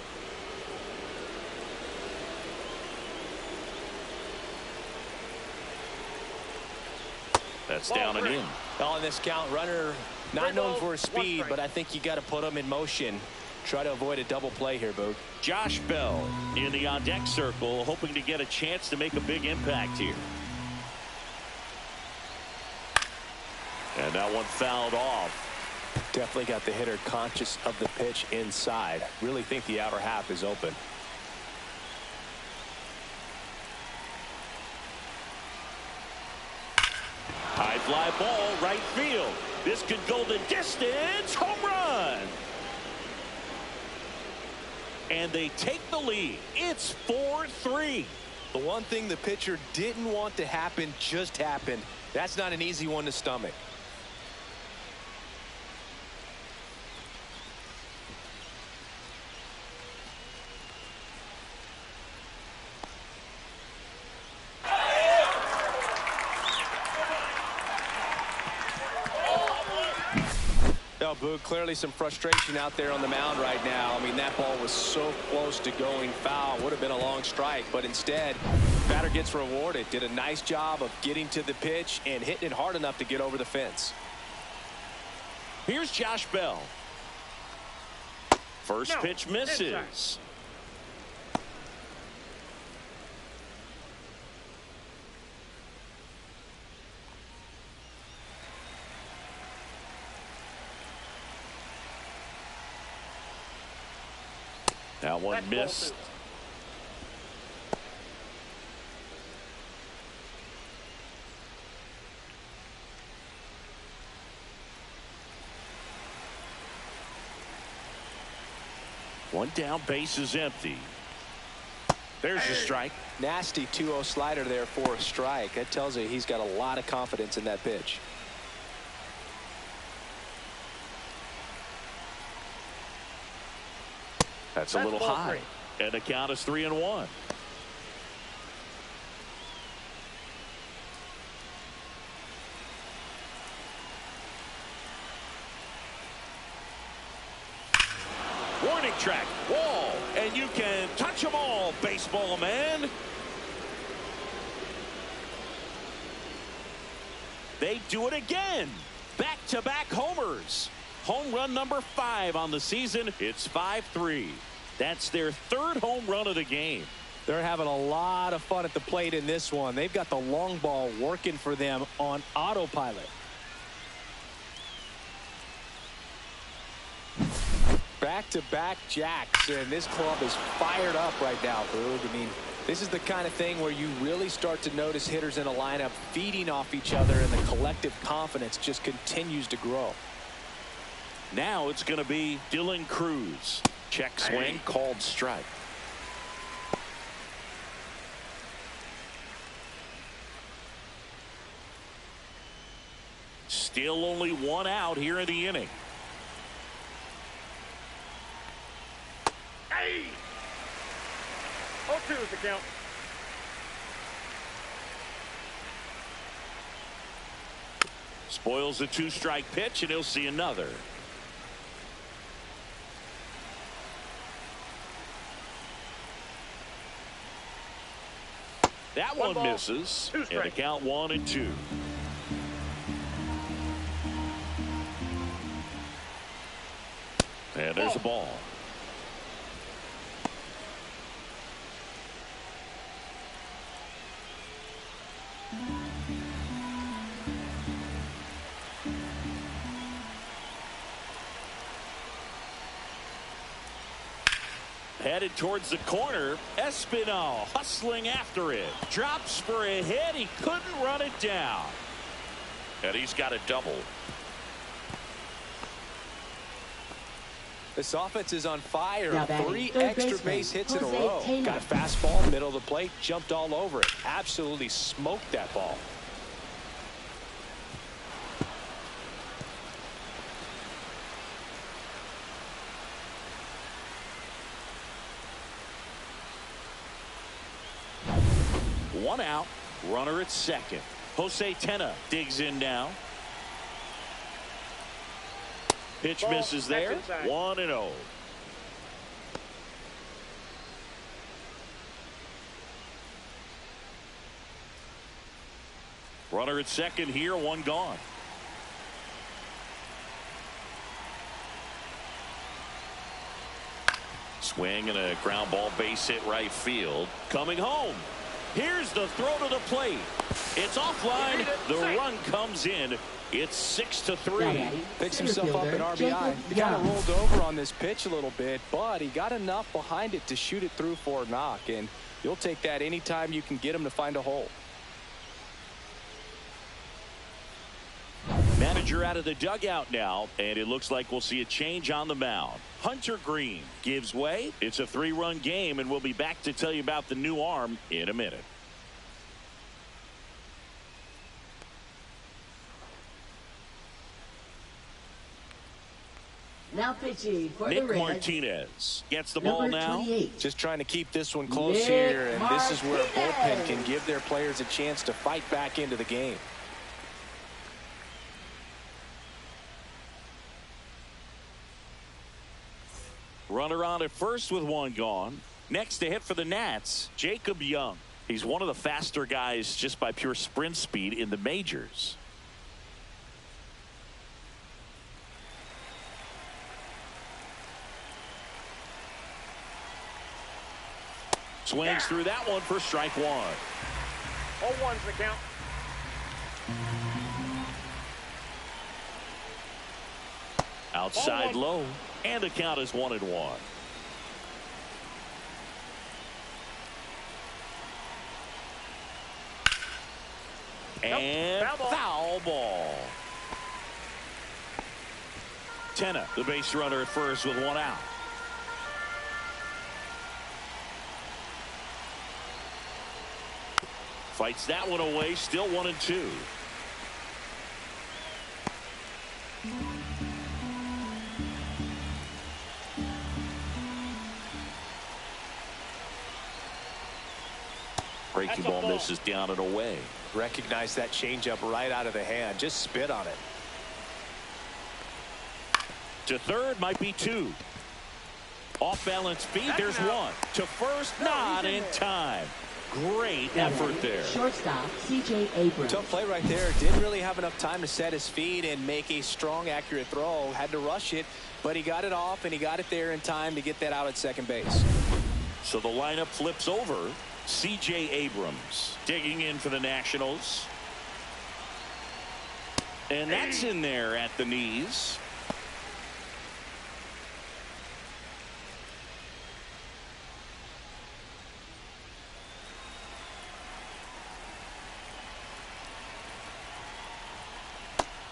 That's down and in. On this count, runner not known for his speed, but I think you got to put him in motion. Try to avoid a double play here, Boog. Josh Bell in the on-deck circle, hoping to get a chance to make a big impact here. And that one fouled off. Definitely got the hitter conscious of the pitch inside. Really think the outer half is open. High fly ball, right field. This could go the distance. Home run. And they take the lead. It's 4-3. The one thing the pitcher didn't want to happen just happened. That's not an easy one to stomach. Boog, clearly some frustration out there on the mound right now. I mean, that ball was so close to going foul. Would have been a long strike, but instead, batter gets rewarded. Did a nice job of getting to the pitch and hitting it hard enough to get over the fence. Here's Josh Bell. First pitch misses. That one missed. One down, base is empty. There's a strike. Nasty 2-0 slider there for a strike. That tells you he's got a lot of confidence in that pitch. That's a little high. And the count is 3-1. Warning track, wall, and you can touch them all, baseball man. They do it again. Back-to-back homers. Home run number 5 on the season. It's 5-3. That's their 3rd home run of the game. They're having a lot of fun at the plate in this one. They've got the long ball working for them on autopilot. Back-to-back jacks, and this club is fired up right now, Boog. I mean, this is the kind of thing where you really start to notice hitters in a lineup feeding off each other, and the collective confidence just continues to grow. Now it's going to be Dylan Cruz. Check swing, called strike. Still only 1 out here in the inning. Hey! 0-2 is the count. Spoils a 2-strike pitch, and he'll see another. That one misses, and the count 1-2. And there's a ball. Headed towards the corner. Espinal hustling after it. Drops for a hit. He couldn't run it down. And he's got a double. This offense is on fire. Now batting, 3 third extra baseman, base hits in a Jose row. Taylor. Got a fastball, middle of the plate, jumped all over it. Absolutely smoked that ball. One out. Runner at second. Jose Taylor digs in now. Pitch Ball, misses there. inside. 1-0. Runner at second here, one gone. Swing and a ground ball, base hit right field. Coming home. Here's the throw to the plate. It's offline. The run comes in. It's 6-3. Picks himself up an RBI. He kind of rolled over on this pitch a little bit, but he got enough behind it to shoot it through for a knock, and you'll take that anytime you can get him to find a hole. Manager out of the dugout now, and it looks like we'll see a change on the mound. Hunter Green gives way. It's a 3-run game, and we'll be back to tell you about the new arm in a minute. Now pitching for Nick the Reds, Martinez gets the ball number now. 28. Just trying to keep this one close Nick here, and this is where a bullpen Martinez. can give their players a chance to fight back into the game. Runner on at first with one gone. Next to hit for the Nats, Jacob Young. He's one of the faster guys just by pure sprint speed in the majors. Swings through that one for strike one. 0-1's the count. Outside low, and the count is 1-1. And foul ball. Taylor, the base runner at first with one out. Fights that one away, still 1-2. Breaking ball misses down and away. Recognize that changeup right out of the hand. Just spit on it. To third might be two. Off balance feed, there's one. To first, not in time. Great effort there. Shortstop C.J. Abrams. Tough play right there. Didn't really have enough time to set his feet and make a strong, accurate throw. Had to rush it, but he got it off, and he got it there in time to get that out at second base. So the lineup flips over. C.J. Abrams digging in for the Nationals. And that's in there at the knees.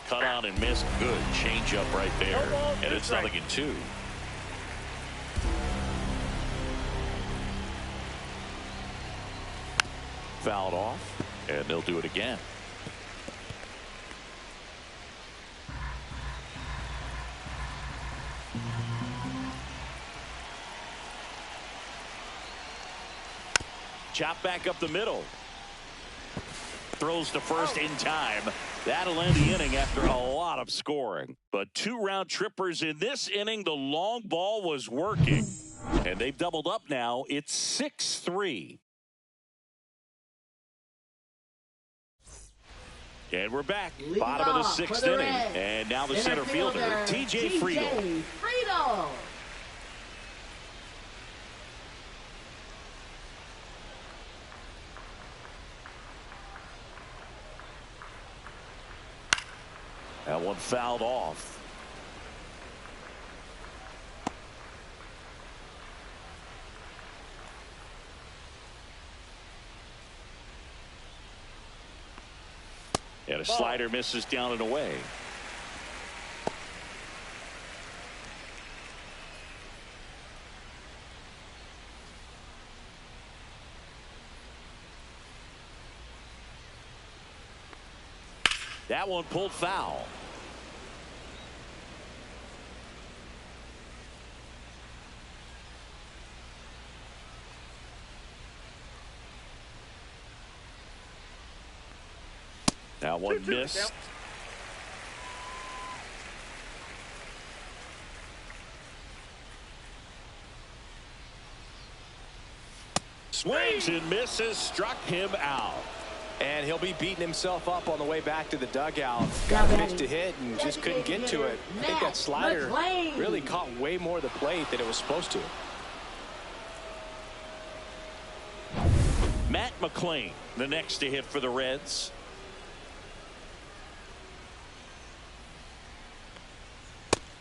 Cut out and missed. Good changeup right there. And it's 0-2. Fouled off, and they'll do it again. Chop back up the middle. Throws to first in time. That'll end the inning after a lot of scoring. But 2 round trippers in this inning. The long ball was working. And they've doubled up now. It's 6-3. And we're back. Leading Bottom of the off sixth for the inning. Reds, And now the center fielder, T.J. Friedl. Friedl. That one fouled off. And a slider misses down and away. That one pulled foul. That one missed. Swings and misses, struck him out. And he'll be beating himself up on the way back to the dugout. Got a pitch to hit and just couldn't get to it. I think that slider really caught way more of the plate than it was supposed to. Matt McLean, the next to hit for the Reds.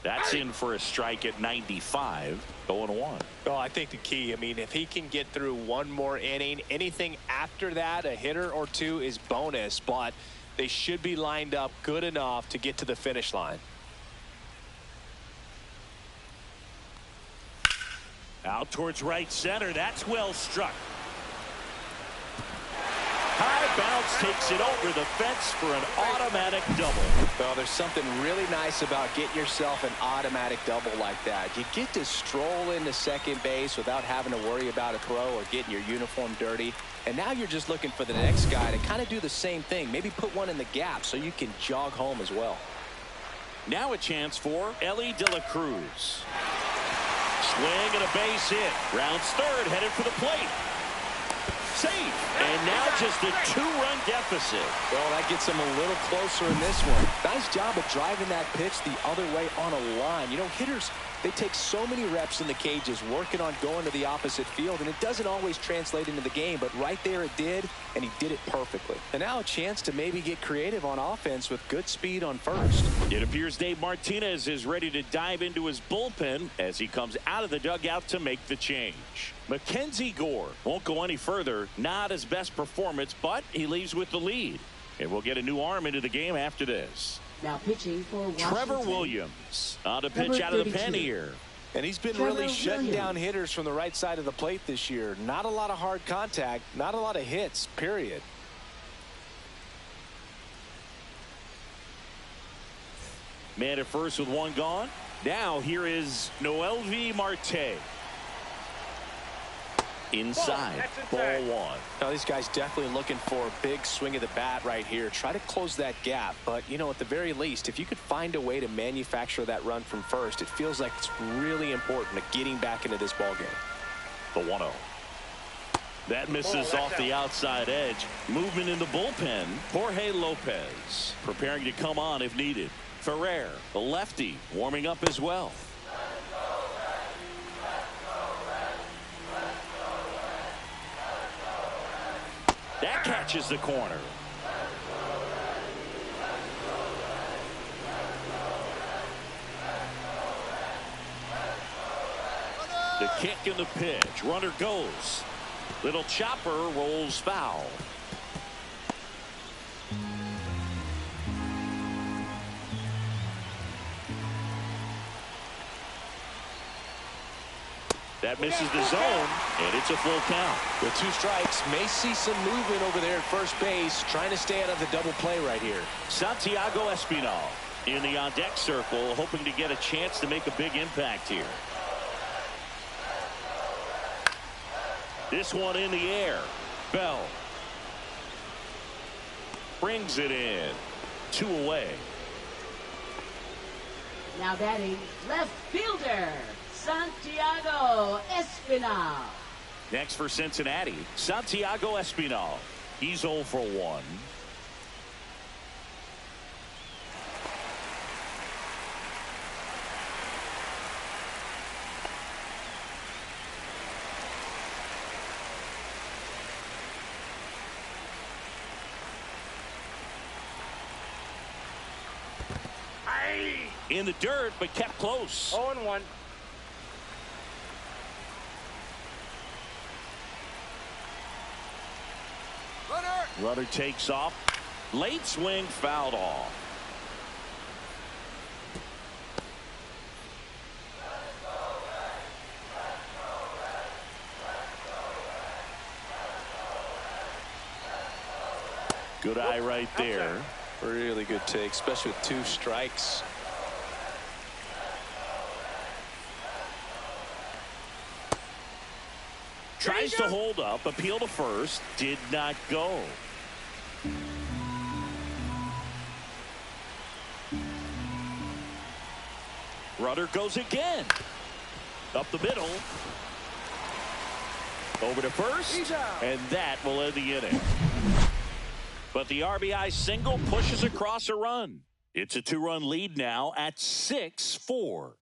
That's in for a strike at 95, 0-1. Well, I think the key, I mean, if he can get through one more inning, anything after that, a hitter or two is bonus, but they should be lined up good enough to get to the finish line. Out towards right center. That's well struck. High bounce takes it over the fence for an automatic double. Well, there's something really nice about getting yourself an automatic double like that. You get to stroll into second base without having to worry about a throw or getting your uniform dirty. And now you're just looking for the next guy to kind of do the same thing. Maybe put one in the gap so you can jog home as well. Now a chance for Ellie De La Cruz. Swing and a base hit. Rounds third, headed for the plate. Safe. And now just a two-run deficit. Well, that gets him a little closer in this one. Nice job of driving that pitch the other way on a line. You know, hitters, they take so many reps in the cages working on going to the opposite field, and it doesn't always translate into the game, but right there it did, and he did it perfectly. And now a chance to maybe get creative on offense with good speed on first. It appears Dave Martinez is ready to dive into his bullpen as he comes out of the dugout to make the change. Mackenzie Gore won't go any further. Not his best performance, but he leaves with the lead. And we'll get a new arm into the game after this. Now pitching for Washington, Trevor Williams on to pitch out of the pen here. And he's been really shutting down hitters from the right side of the plate this year. Not a lot of hard contact, not a lot of hits, period. Man at first with one gone. Now here is Noelvi Marte. Inside, ball one. Now these guys definitely looking for a big swing of the bat right here. Try to close that gap, but you know, at the very least, if you could find a way to manufacture that run from first, it feels like it's really important to getting back into this ball game. The 1-0. That misses off the outside edge. Movement in the bullpen. Jorge Lopez preparing to come on if needed. Ferrer, the lefty, warming up as well. That catches the corner. The kick and the pitch. Runner goes. Little chopper rolls foul. That misses the zone, and it's a full count. With two strikes, may see some movement over there at first base, trying to stay out of the double play right here. Santiago Espinal in the on-deck circle, hoping to get a chance to make a big impact here. This one in the air. Bell brings it in. 2 away. Now batting left fielder Santiago Espinal. Next for Cincinnati, Santiago Espinal. He's 0 for 1. In the dirt, but kept close. 0-1. Runner takes off. Late swing, fouled off. Good eye right there. Really good take, especially with 2 strikes. Tries to hold up, appeal to first, did not go. Runner goes again. Up the middle. Over to first, and that will end the inning. But the RBI single pushes across a run. It's a 2-run lead now at 6-4.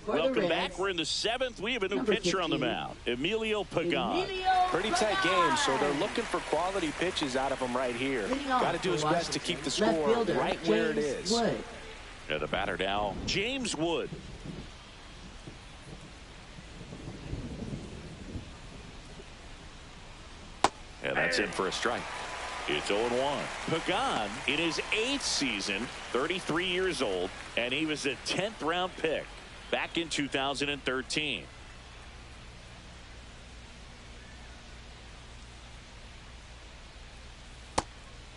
Welcome back. We're in the 7th. We have a new pitcher on the mound, Emilio Pagan. Pretty tight game, so they're looking for quality pitches out of him right here. Got to do his best to keep the score right where it is. And the batter now, James Wood. And that's in for a strike. It's 0-1. Pagan in his 8th season, 33 years old, and he was a 10th round pick back in 2013.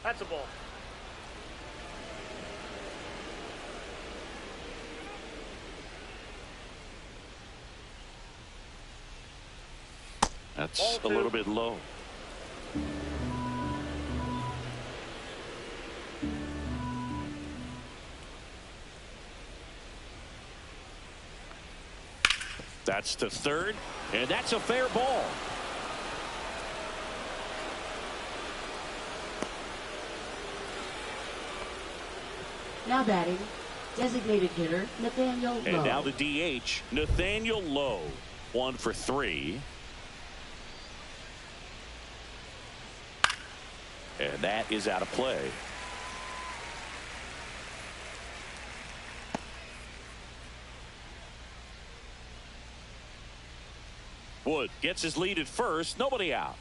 That's a ball. That's a little bit low. That's to third, and that's a fair ball. Now batting, designated hitter Nathaniel Lowe. And now the DH, Nathaniel Lowe. 1 for 3. And that is out of play. Wood gets his lead at first. Nobody out.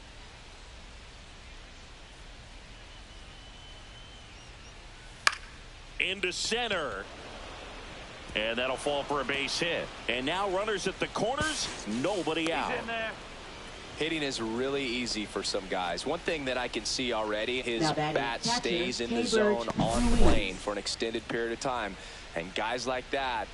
Into center. And that'll fall for a base hit. And now runners at the corners. Nobody out. He's in there. Hitting is really easy for some guys. One thing that I can see already, his bat stays in the zone on plane for an extended period of time. And guys like that,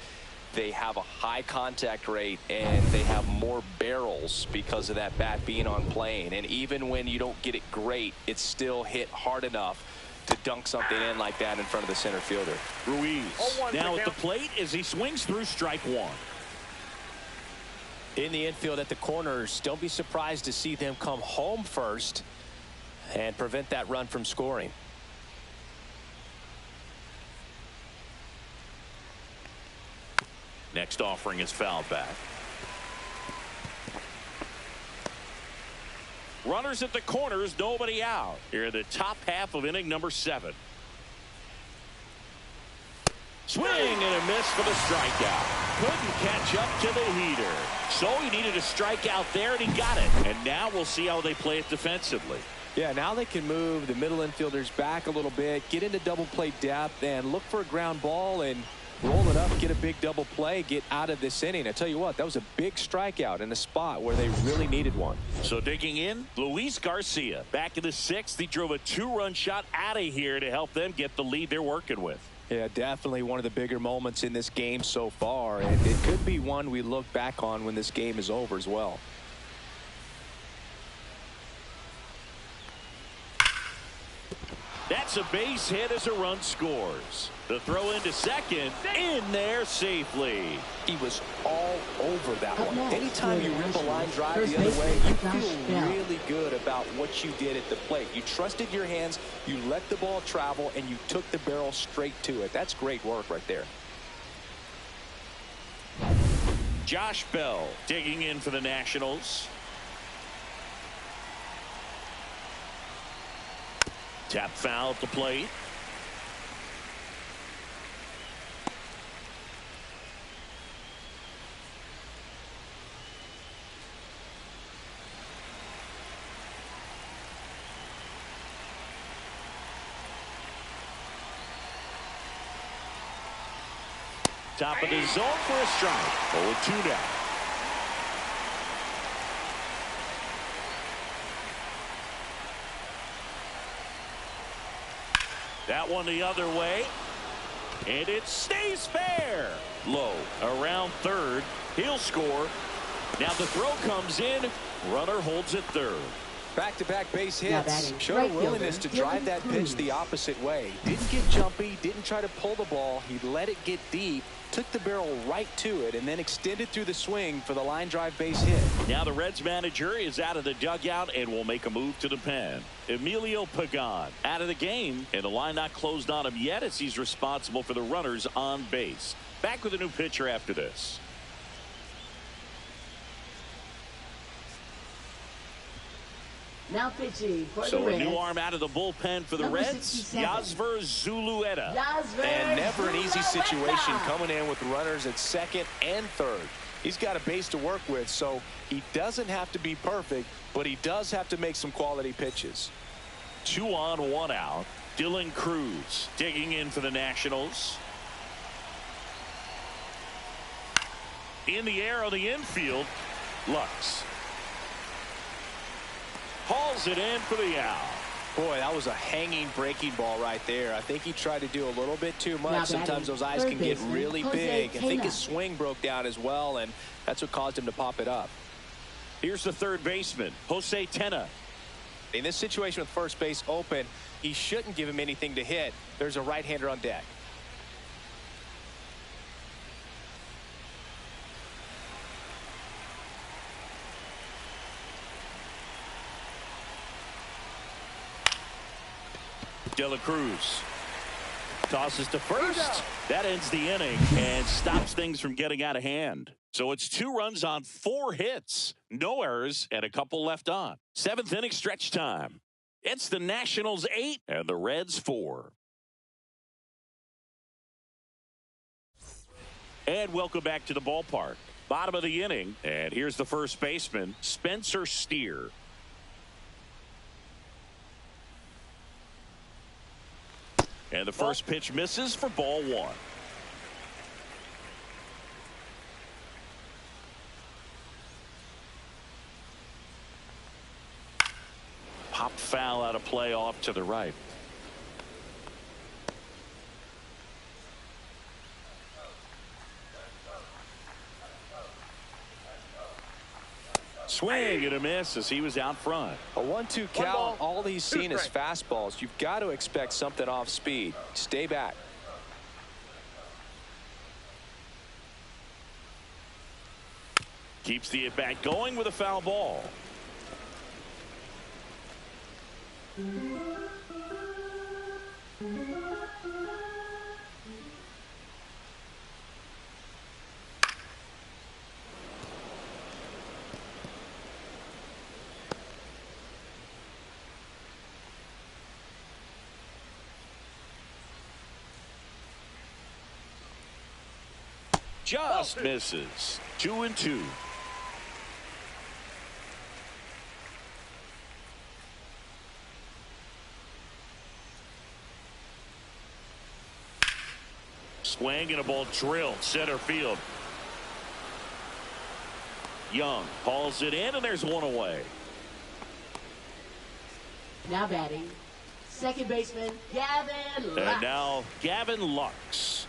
they have a high contact rate and they have more barrels because of that bat being on plane. And even when you don't get it great, it's still hit hard enough to dunk something in like that in front of the center fielder. Ruiz now at the plate as he swings through strike 1. In the infield at the corners, don't be surprised to see them come home first and prevent that run from scoring. Next offering is fouled back. Runners at the corners, nobody out. Here in the top half of inning number 7. Swing and a miss for the strikeout. Couldn't catch up to the heater. So he needed a strikeout there, and he got it. And now we'll see how they play it defensively. Yeah, now they can move the middle infielders back a little bit, get into double play depth, and look for a ground ball and roll it up, get a big double play, get out of this inning. I tell you what, that was a big strikeout in a spot where they really needed one. So digging in, Luis Garcia. Back in the 6th, he drove a 2-run shot out of here to help them get the lead they're working with. Yeah, definitely one of the bigger moments in this game so far, and it could be one we look back on when this game is over as well. That's a base hit as a run scores. The throw into second, in there safely. He was all over that one. Anytime you rip a line drive the other way, you feel really good about what you did at the plate. You trusted your hands, you let the ball travel, and you took the barrel straight to it. That's great work right there. Josh Bell digging in for the Nationals. Tap foul at the plate. Top of the zone for a strike. 0-2 now. That one the other way. And it stays fair. Low around third. He'll score. Now the throw comes in. Runner holds it third. Back-to-back base hits. Showed a willingness to drive that pitch the opposite way. Didn't get jumpy. Didn't try to pull the ball. He let it get deep. Took the barrel right to it and then extended through the swing for the line drive base hit. Now the Reds manager is out of the dugout and will make a move to the pen. Emilio Pagan out of the game, and the line not closed on him yet as he's responsible for the runners on base. Back with a new pitcher after this. Now pitching for So the a Reds. new arm out of the bullpen for the Number Reds, 67. Yasver Zulueta. And never an easy situation coming in with runners at second and third. He's got a base to work with, so he doesn't have to be perfect, but he does have to make some quality pitches. 2 on, 1 out. Dylan Cruz digging in for the Nationals. In the air on the infield, Lux hauls it in for the out. Boy, that was a hanging breaking ball right there. I think he tried to do a little bit too much. Sometimes those eyes can get really big. I think his swing broke down as well, and that's what caused him to pop it up. Here's the third baseman, Jose Tena. In this situation with first base open, he shouldn't give him anything to hit. There's a right-hander on deck. De La Cruz tosses to first. That ends the inning and stops things from getting out of hand. So it's 2 runs on 4 hits, no errors, and a couple left on. 7th inning stretch time. It's the Nationals 8 and the Reds 4. And welcome back to the ballpark. Bottom of the inning, and here's the first baseman, Spencer Steer. And the first pitch misses for ball 1. Popped foul out of play off to the right. Swing and a miss as he was out front. A 1-2 count. All he's seen is fastballs. You've got to expect something off speed. Stay back. Keeps the at-bat going with a foul ball. Just misses. 2-2. Swing and a ball drilled center field. Young hauls it in, and there's one away. Now batting, second baseman Gavin Lux. And now Gavin Lux.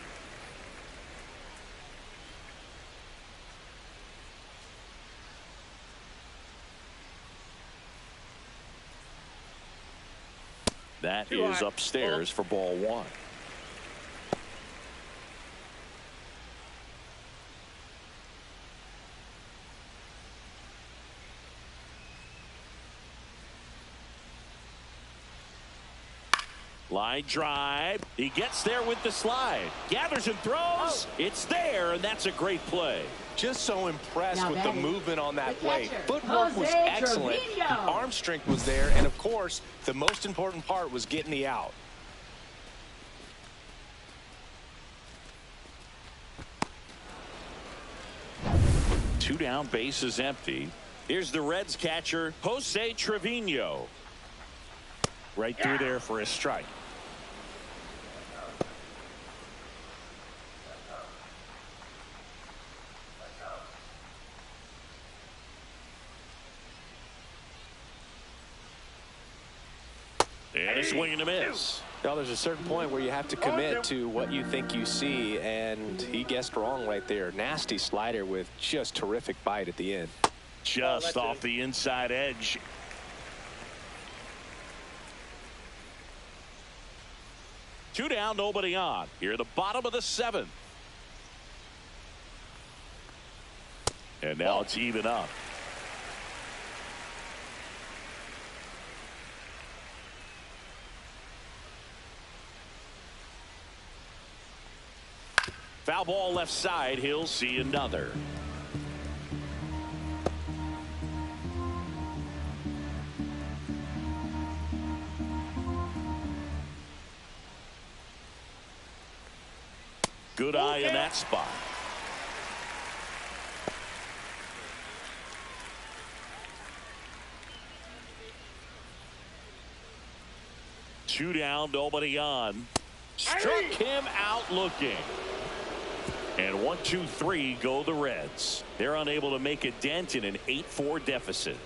That is upstairs for ball 1. Line drive. He gets there with the slide. Gathers and throws. It's there, and that's a great play. Just so impressed with the movement on that play. catcher, Footwork was Jose excellent. Trevino. The arm strength was there. And, of course, the most important part was getting the out. Two down, bases empty. Here's the Reds catcher, Jose Trevino. Right through there for a strike. And a swing and a miss. Well, there's a certain point where you have to commit to what you think you see, and he guessed wrong right there. Nasty slider with just terrific bite at the end. Just off the inside edge. Two down, nobody on. Here at the bottom of the seventh. And now it's even up. Foul ball left side. He'll see another. Good eye in that spot. Two down, nobody on. Struck him out looking. And 1-2-3 go the Reds. They're unable to make a dent in an 8-4 deficit.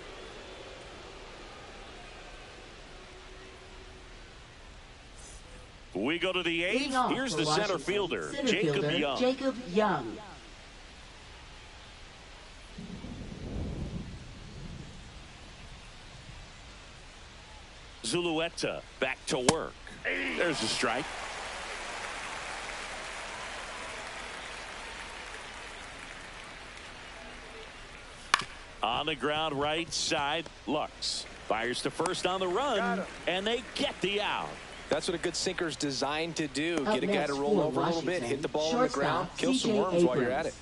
We go to the eighth. Here's the center fielder, Jacob Young. Zulueta back to work. There's a strike. On the ground right side, Lux fires to first on the run, and they get the out. That's what a good sinker's designed to do. Get a guy to roll over a little bit, hit the ball on the ground, kill some worms while you're at it.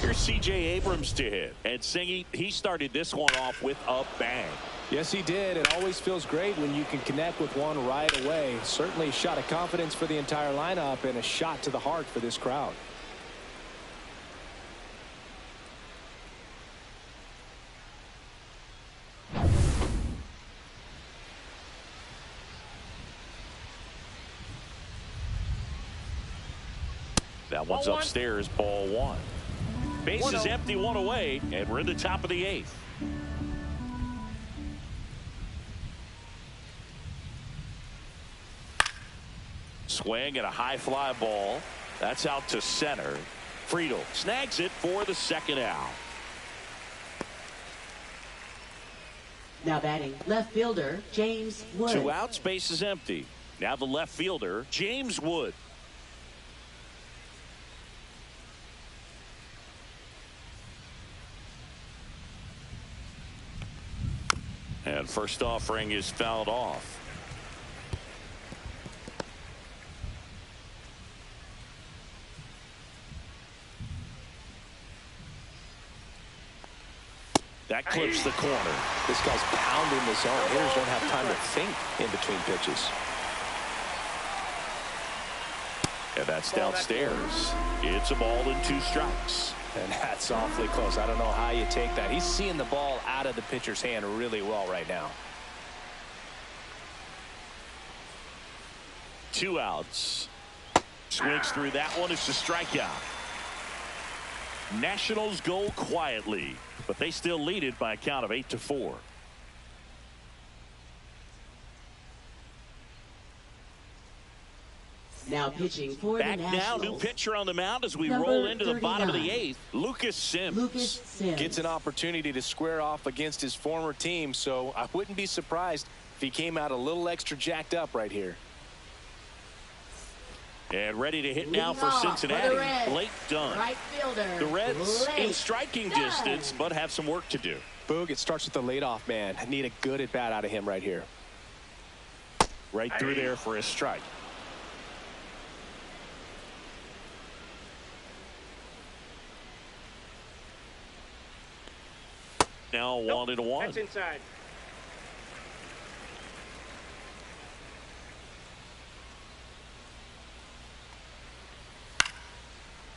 Here's C.J. Abrams to hit. And Singy, he started this one off with a bang. Yes, he did. It always feels great when you can connect with one right away. Certainly a shot of confidence for the entire lineup and a shot to the heart for this crowd. That one's upstairs, ball one. Base is empty, one away, and we're in the top of the eighth. Swing and a high fly ball. That's out to center. Friedel snags it for the second out. Now batting, left fielder, James Wood. Two outs, base is empty. Now the left fielder, James Wood. And first offering is fouled off. That clips the corner. This guy's pounding the zone. Hitters don't have time to think in between pitches. And that's downstairs. It's a ball and two strikes. And that's awfully close. I don't know how you take that. He's seeing the ball out of the pitcher's hand really well right now. Two outs. Swings through that one. It's a strikeout. Nationals go quietly, but they still lead it by a count of 8-4. Now pitching for Back the now, Nationals. new pitcher on the mound as we Number roll into the 39. bottom of the eighth. Lucas Sims. Gets an opportunity to square off against his former team, so I wouldn't be surprised if he came out a little extra jacked up right here. And ready to hit now for Leading off Cincinnati, for the Reds, Blake Dunn. Right fielder, The Reds Blake in striking Dunn. distance, but have some work to do. Boog, it starts with the leadoff man. I need a good at bat out of him right here. Right through there for a strike. Now 1-1. That's inside.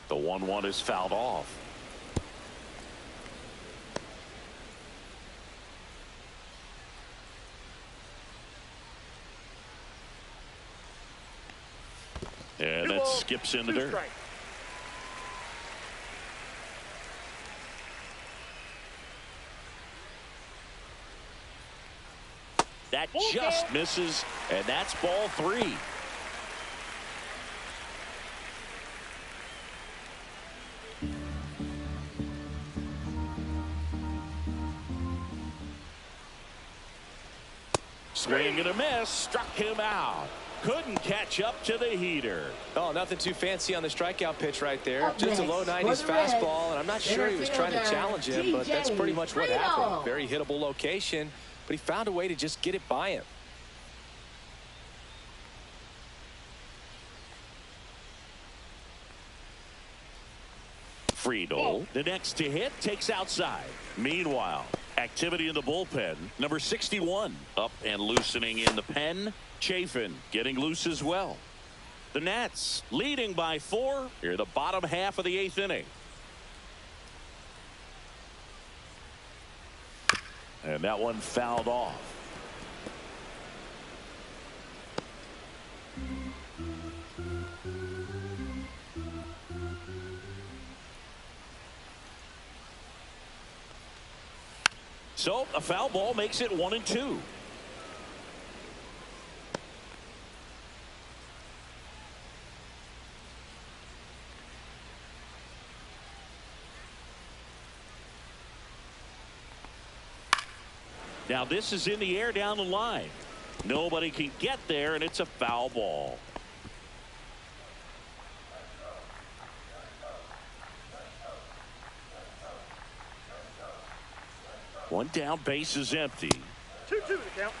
The 1-1 is fouled off. And that skips into there. That just misses, and that's ball 3. Swing and a miss, struck him out. Couldn't catch up to the heater. Oh, nothing too fancy on the strikeout pitch right there. Up Just a next, low 90s fastball, and I'm not sure he was trying to fielder, challenge him, but that's pretty much what Friedel. happened. Very hittable location, but he found a way to just get it by him. Friedel, the next to hit, takes outside. Meanwhile, activity in the bullpen. Number 61 up and loosening in the pen. Chafin getting loose as well. The Nats leading by 4 here the bottom half of the 8th inning. And that one fouled off. So a foul ball makes it 1-2. Now this is in the air down the line. Nobody can get there, and it's a foul ball. One down, base is empty. 2-2 the count.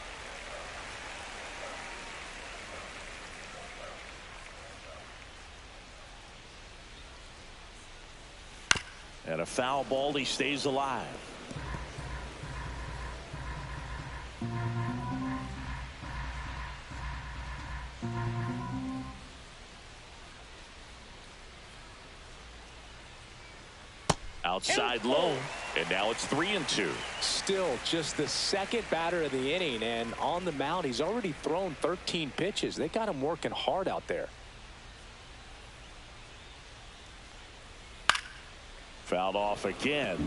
And a foul ball, he stays alive. Outside low, and now it's 3-2. Still just the second batter of the inning, and on the mound he's already thrown 13 pitches. They got him working hard out there. Fouled off again,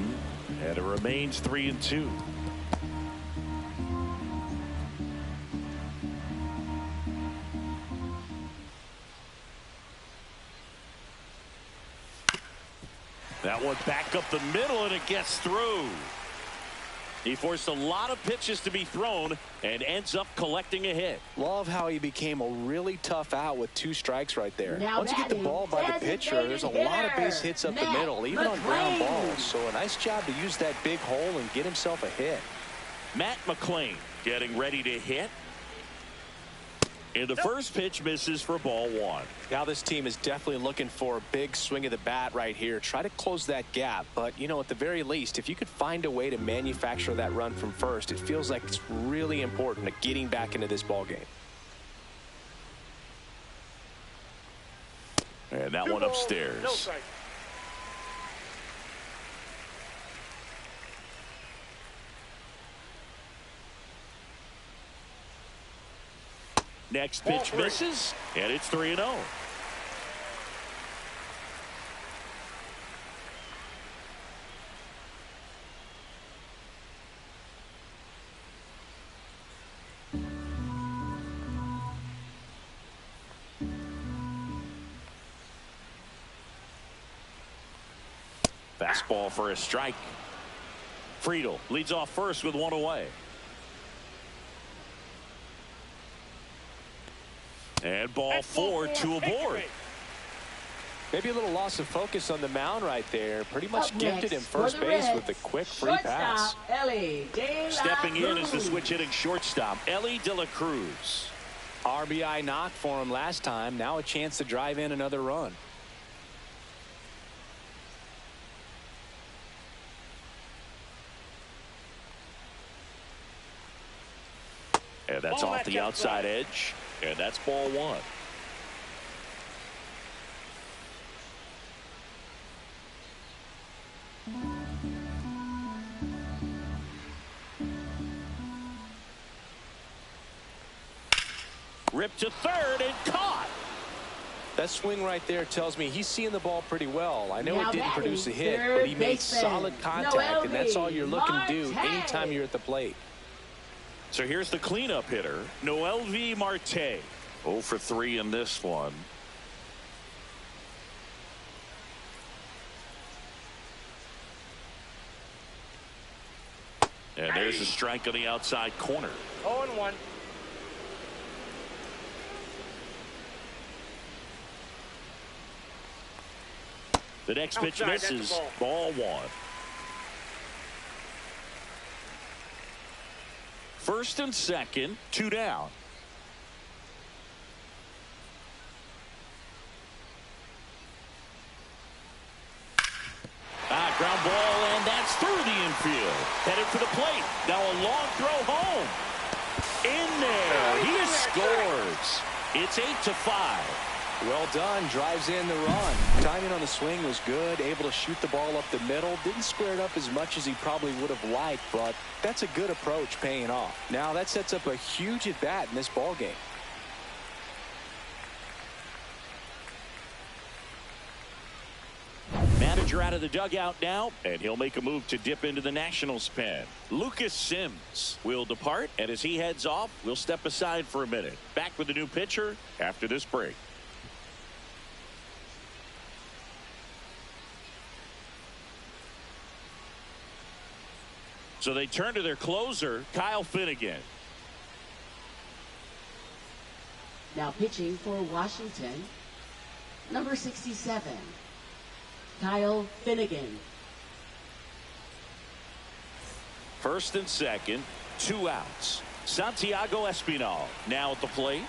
and it remains 3-2. That one back up the middle, and it gets through. He forced a lot of pitches to be thrown and ends up collecting a hit. Love how he became a really tough out with 2 strikes right there. Now Once you get the ball by the pitcher, there's a lot of base hits up the middle, even on ground balls. So a nice job to use that big hole and get himself a hit. Matt McClain getting ready to hit. And the first pitch misses for ball 1. Now this team is definitely looking for a big swing of the bat right here. Try to close that gap. But, you know, at the very least, if you could find a way to manufacture that run from first, it feels like it's really important to getting back into this ball game. And that one upstairs. No strike. Next pitch misses, and it's 3-0. Fastball for a strike. Friedel leads off first with 1 away. And ball 4, 2 aboard. Maybe a little loss of focus on the mound right there. Pretty much gifted him first base with a quick free pass. Ellie De La Stepping in Cruz. is the switch hitting shortstop, Ellie De La Cruz. RBI knock for him last time. Now a chance to drive in another run. And that's off the outside edge. And that's ball one. Ripped to third and caught. That swing right there tells me he's seeing the ball pretty well. I know it didn't produce a hit, but he made solid contact, and that's all you're looking to do anytime you're at the plate. So here's the cleanup hitter, MLB Marte. 0 for 3 in this one. And there's a strike on the outside corner. 0-1. The next pitch misses. Ball one. First and second, 2 down. Ground ball, and that's through the infield. Headed for the plate. Now a long throw home. In there. He scores. It's 8-5. Well done. Drives in the run. Timing on the swing was good. Able to shoot the ball up the middle. Didn't square it up as much as he probably would have liked, but that's a good approach paying off. Now that sets up a huge at bat in this ball game. Manager out of the dugout now, and he'll make a move to dip into the Nationals pen. Lucas Sims will depart, and as he heads off, we'll step aside for a minute. Back with a new pitcher after this break. So they turn to their closer, Kyle Finnegan. Now pitching for Washington, number 67, Kyle Finnegan. First and second, 2 outs. Santiago Espinal now at the plate.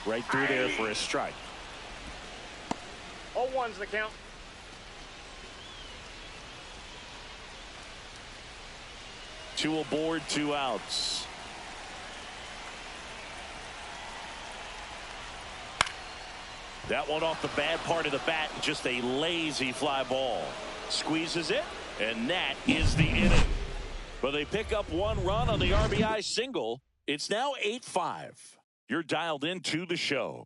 Right through there for a strike. 0-1's the count. Two aboard, 2 outs. That one off the bad part of the bat, just a lazy fly ball. Squeezes it, and that is the inning. But they pick up 1 run on the RBI single. It's now 8-5. You're dialed into the show.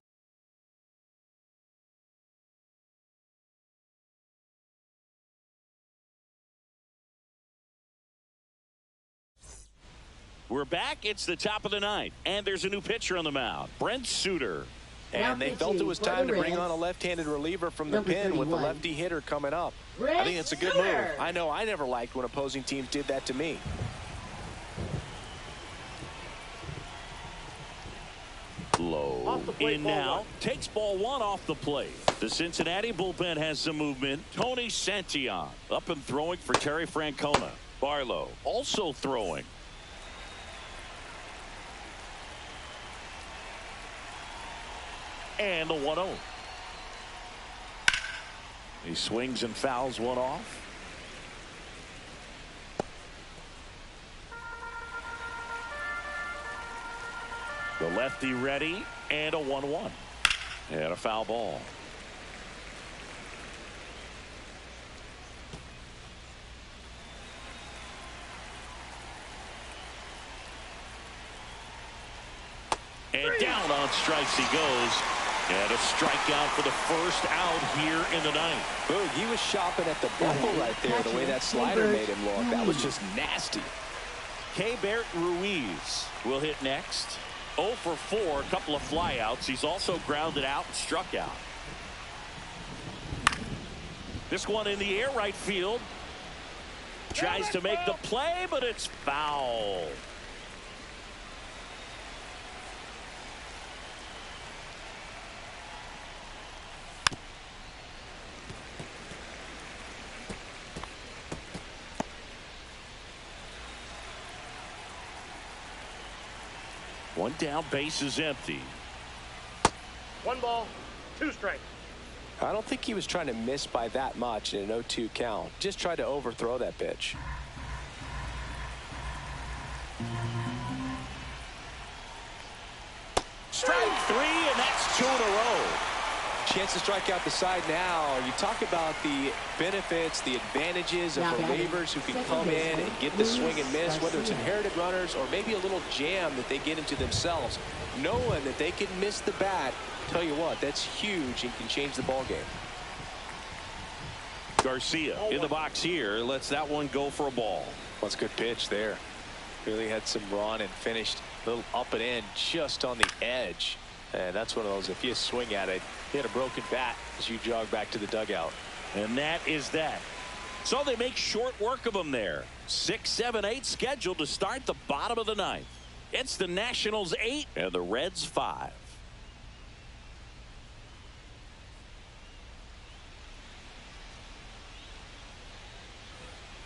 We're back. It's the top of the 9th, and there's a new pitcher on the mound, Brent Suter. And they felt it was time to bring on a left-handed reliever from the pen with the lefty hitter coming up. I think it's a good move. I know I never liked when opposing teams did that to me. Low in now, takes ball 1 off the plate. The Cincinnati bullpen has some movement. Tony Santillan up and throwing for Terry Francona. Barlow also throwing. And the 1-0. He swings and fouls one off. The lefty ready, and a 1-1. And a foul ball. And down on strikes he goes. And a strikeout for the first out here in the 9th. Boog, he was shopping at the buckle right there, the way that slider made him look. That was just nasty. Keibert Ruiz will hit next. 0 for 4, a couple of flyouts. He's also grounded out and struck out. This one in the air, right field. Tries to make the play, but it's foul. One down, base is empty. 1 ball, 2 strikes. I don't think he was trying to miss by that much in an 0-2 count. Just tried to overthrow that pitch. Strike 3, and that's 2 in a row. Chance to strike out the side now. You talk about the benefits, the advantages of relievers who can come in and get the swing and miss, whether it's inherited runners or maybe a little jam that they get into themselves. Knowing that they can miss the bat, tell you what, that's huge and can change the ball game. Garcia in the box here, lets that one go for a ball. That's a good pitch there. Really had some run and finished a little up and in just on the edge. And that's one of those, if you swing at it, hit a broken bat as you jog back to the dugout. And that is that. So they make short work of them there. 6, 7, 8 scheduled to start the bottom of the 9th. It's the Nationals 8 and the Reds 5.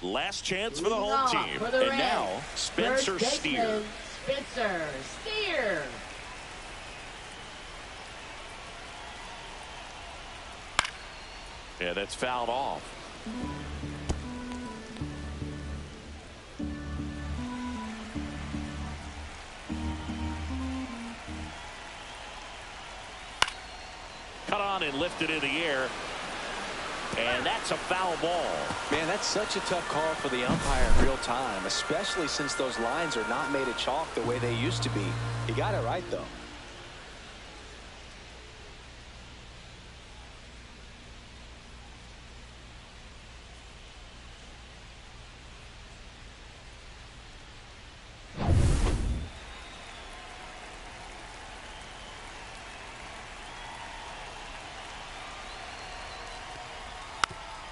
Last chance for the home team. And now Spencer Steer. Spencer Steer. Yeah, that's fouled off. Cut on and lifted in the air. And that's a foul ball. Man, that's such a tough call for the umpire in real time, especially since those lines are not made of chalk the way they used to be. He got it right, though.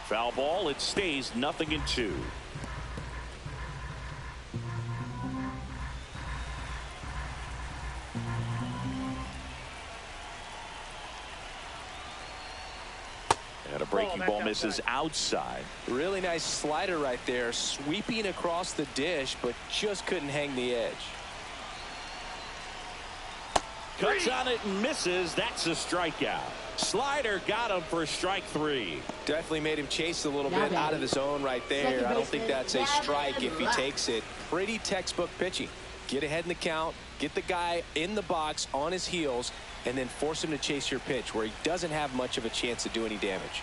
Foul ball. It stays 0-2. And a breaking ball misses outside. Really nice slider right there, sweeping across the dish, but just couldn't hang the edge. Cuts on it and misses. That's a strikeout. Slider got him for strike 3. Definitely made him chase a little bit out of the zone right there. I don't think that's a strike if he takes it. Pretty textbook pitching. Get ahead in the count, get the guy in the box on his heels, and then force him to chase your pitch where he doesn't have much of a chance to do any damage.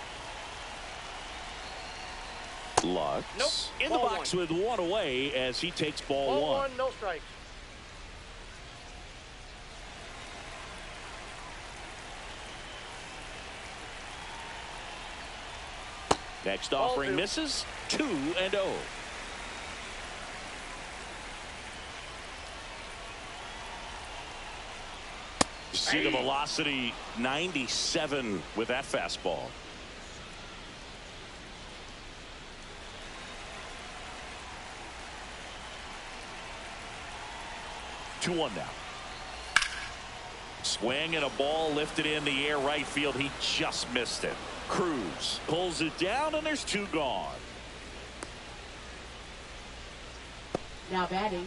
Lux in the box with 1 away as he takes ball 1. No strikes. Next offering misses. 2-0. See the velocity 97 with that fastball. Two one now. Swing and a ball lifted in the air right field. He just missed it. Cruz pulls it down and there's 2 gone. Now batting,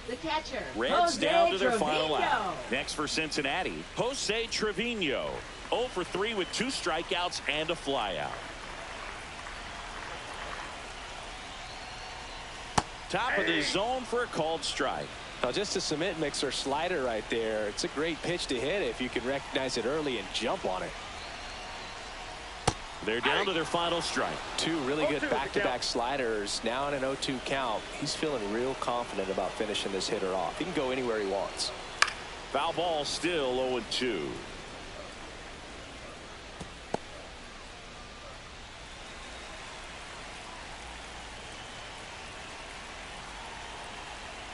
the catcher. Reds down to their final out. Next for Cincinnati, Jose Trevino. 0 for 3 with 2 strikeouts and a flyout. Top of the zone for a called strike. Now just a cement mixer slider right there. It's a great pitch to hit if you can recognize it early and jump on it. They're down to their final strike. 2 really good back-to-back sliders. Now in an 0-2 count. He's feeling real confident about finishing this hitter off. He can go anywhere he wants. Foul ball still 0-2.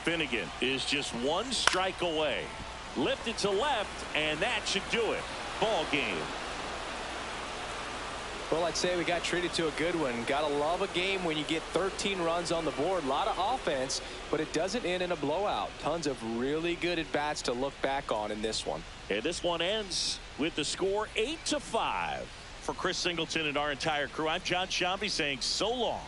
Finnegan is just 1 strike away. Lifted to left, and that should do it. Ball game. Well, I'd say we got treated to a good one. Gotta love a game when you get 13 runs on the board. A lot of offense, but it doesn't end in a blowout. Tons of really good at-bats to look back on in this one. And this one ends with the score 8-5. For Chris Singleton and our entire crew, I'm John Shambi saying so long.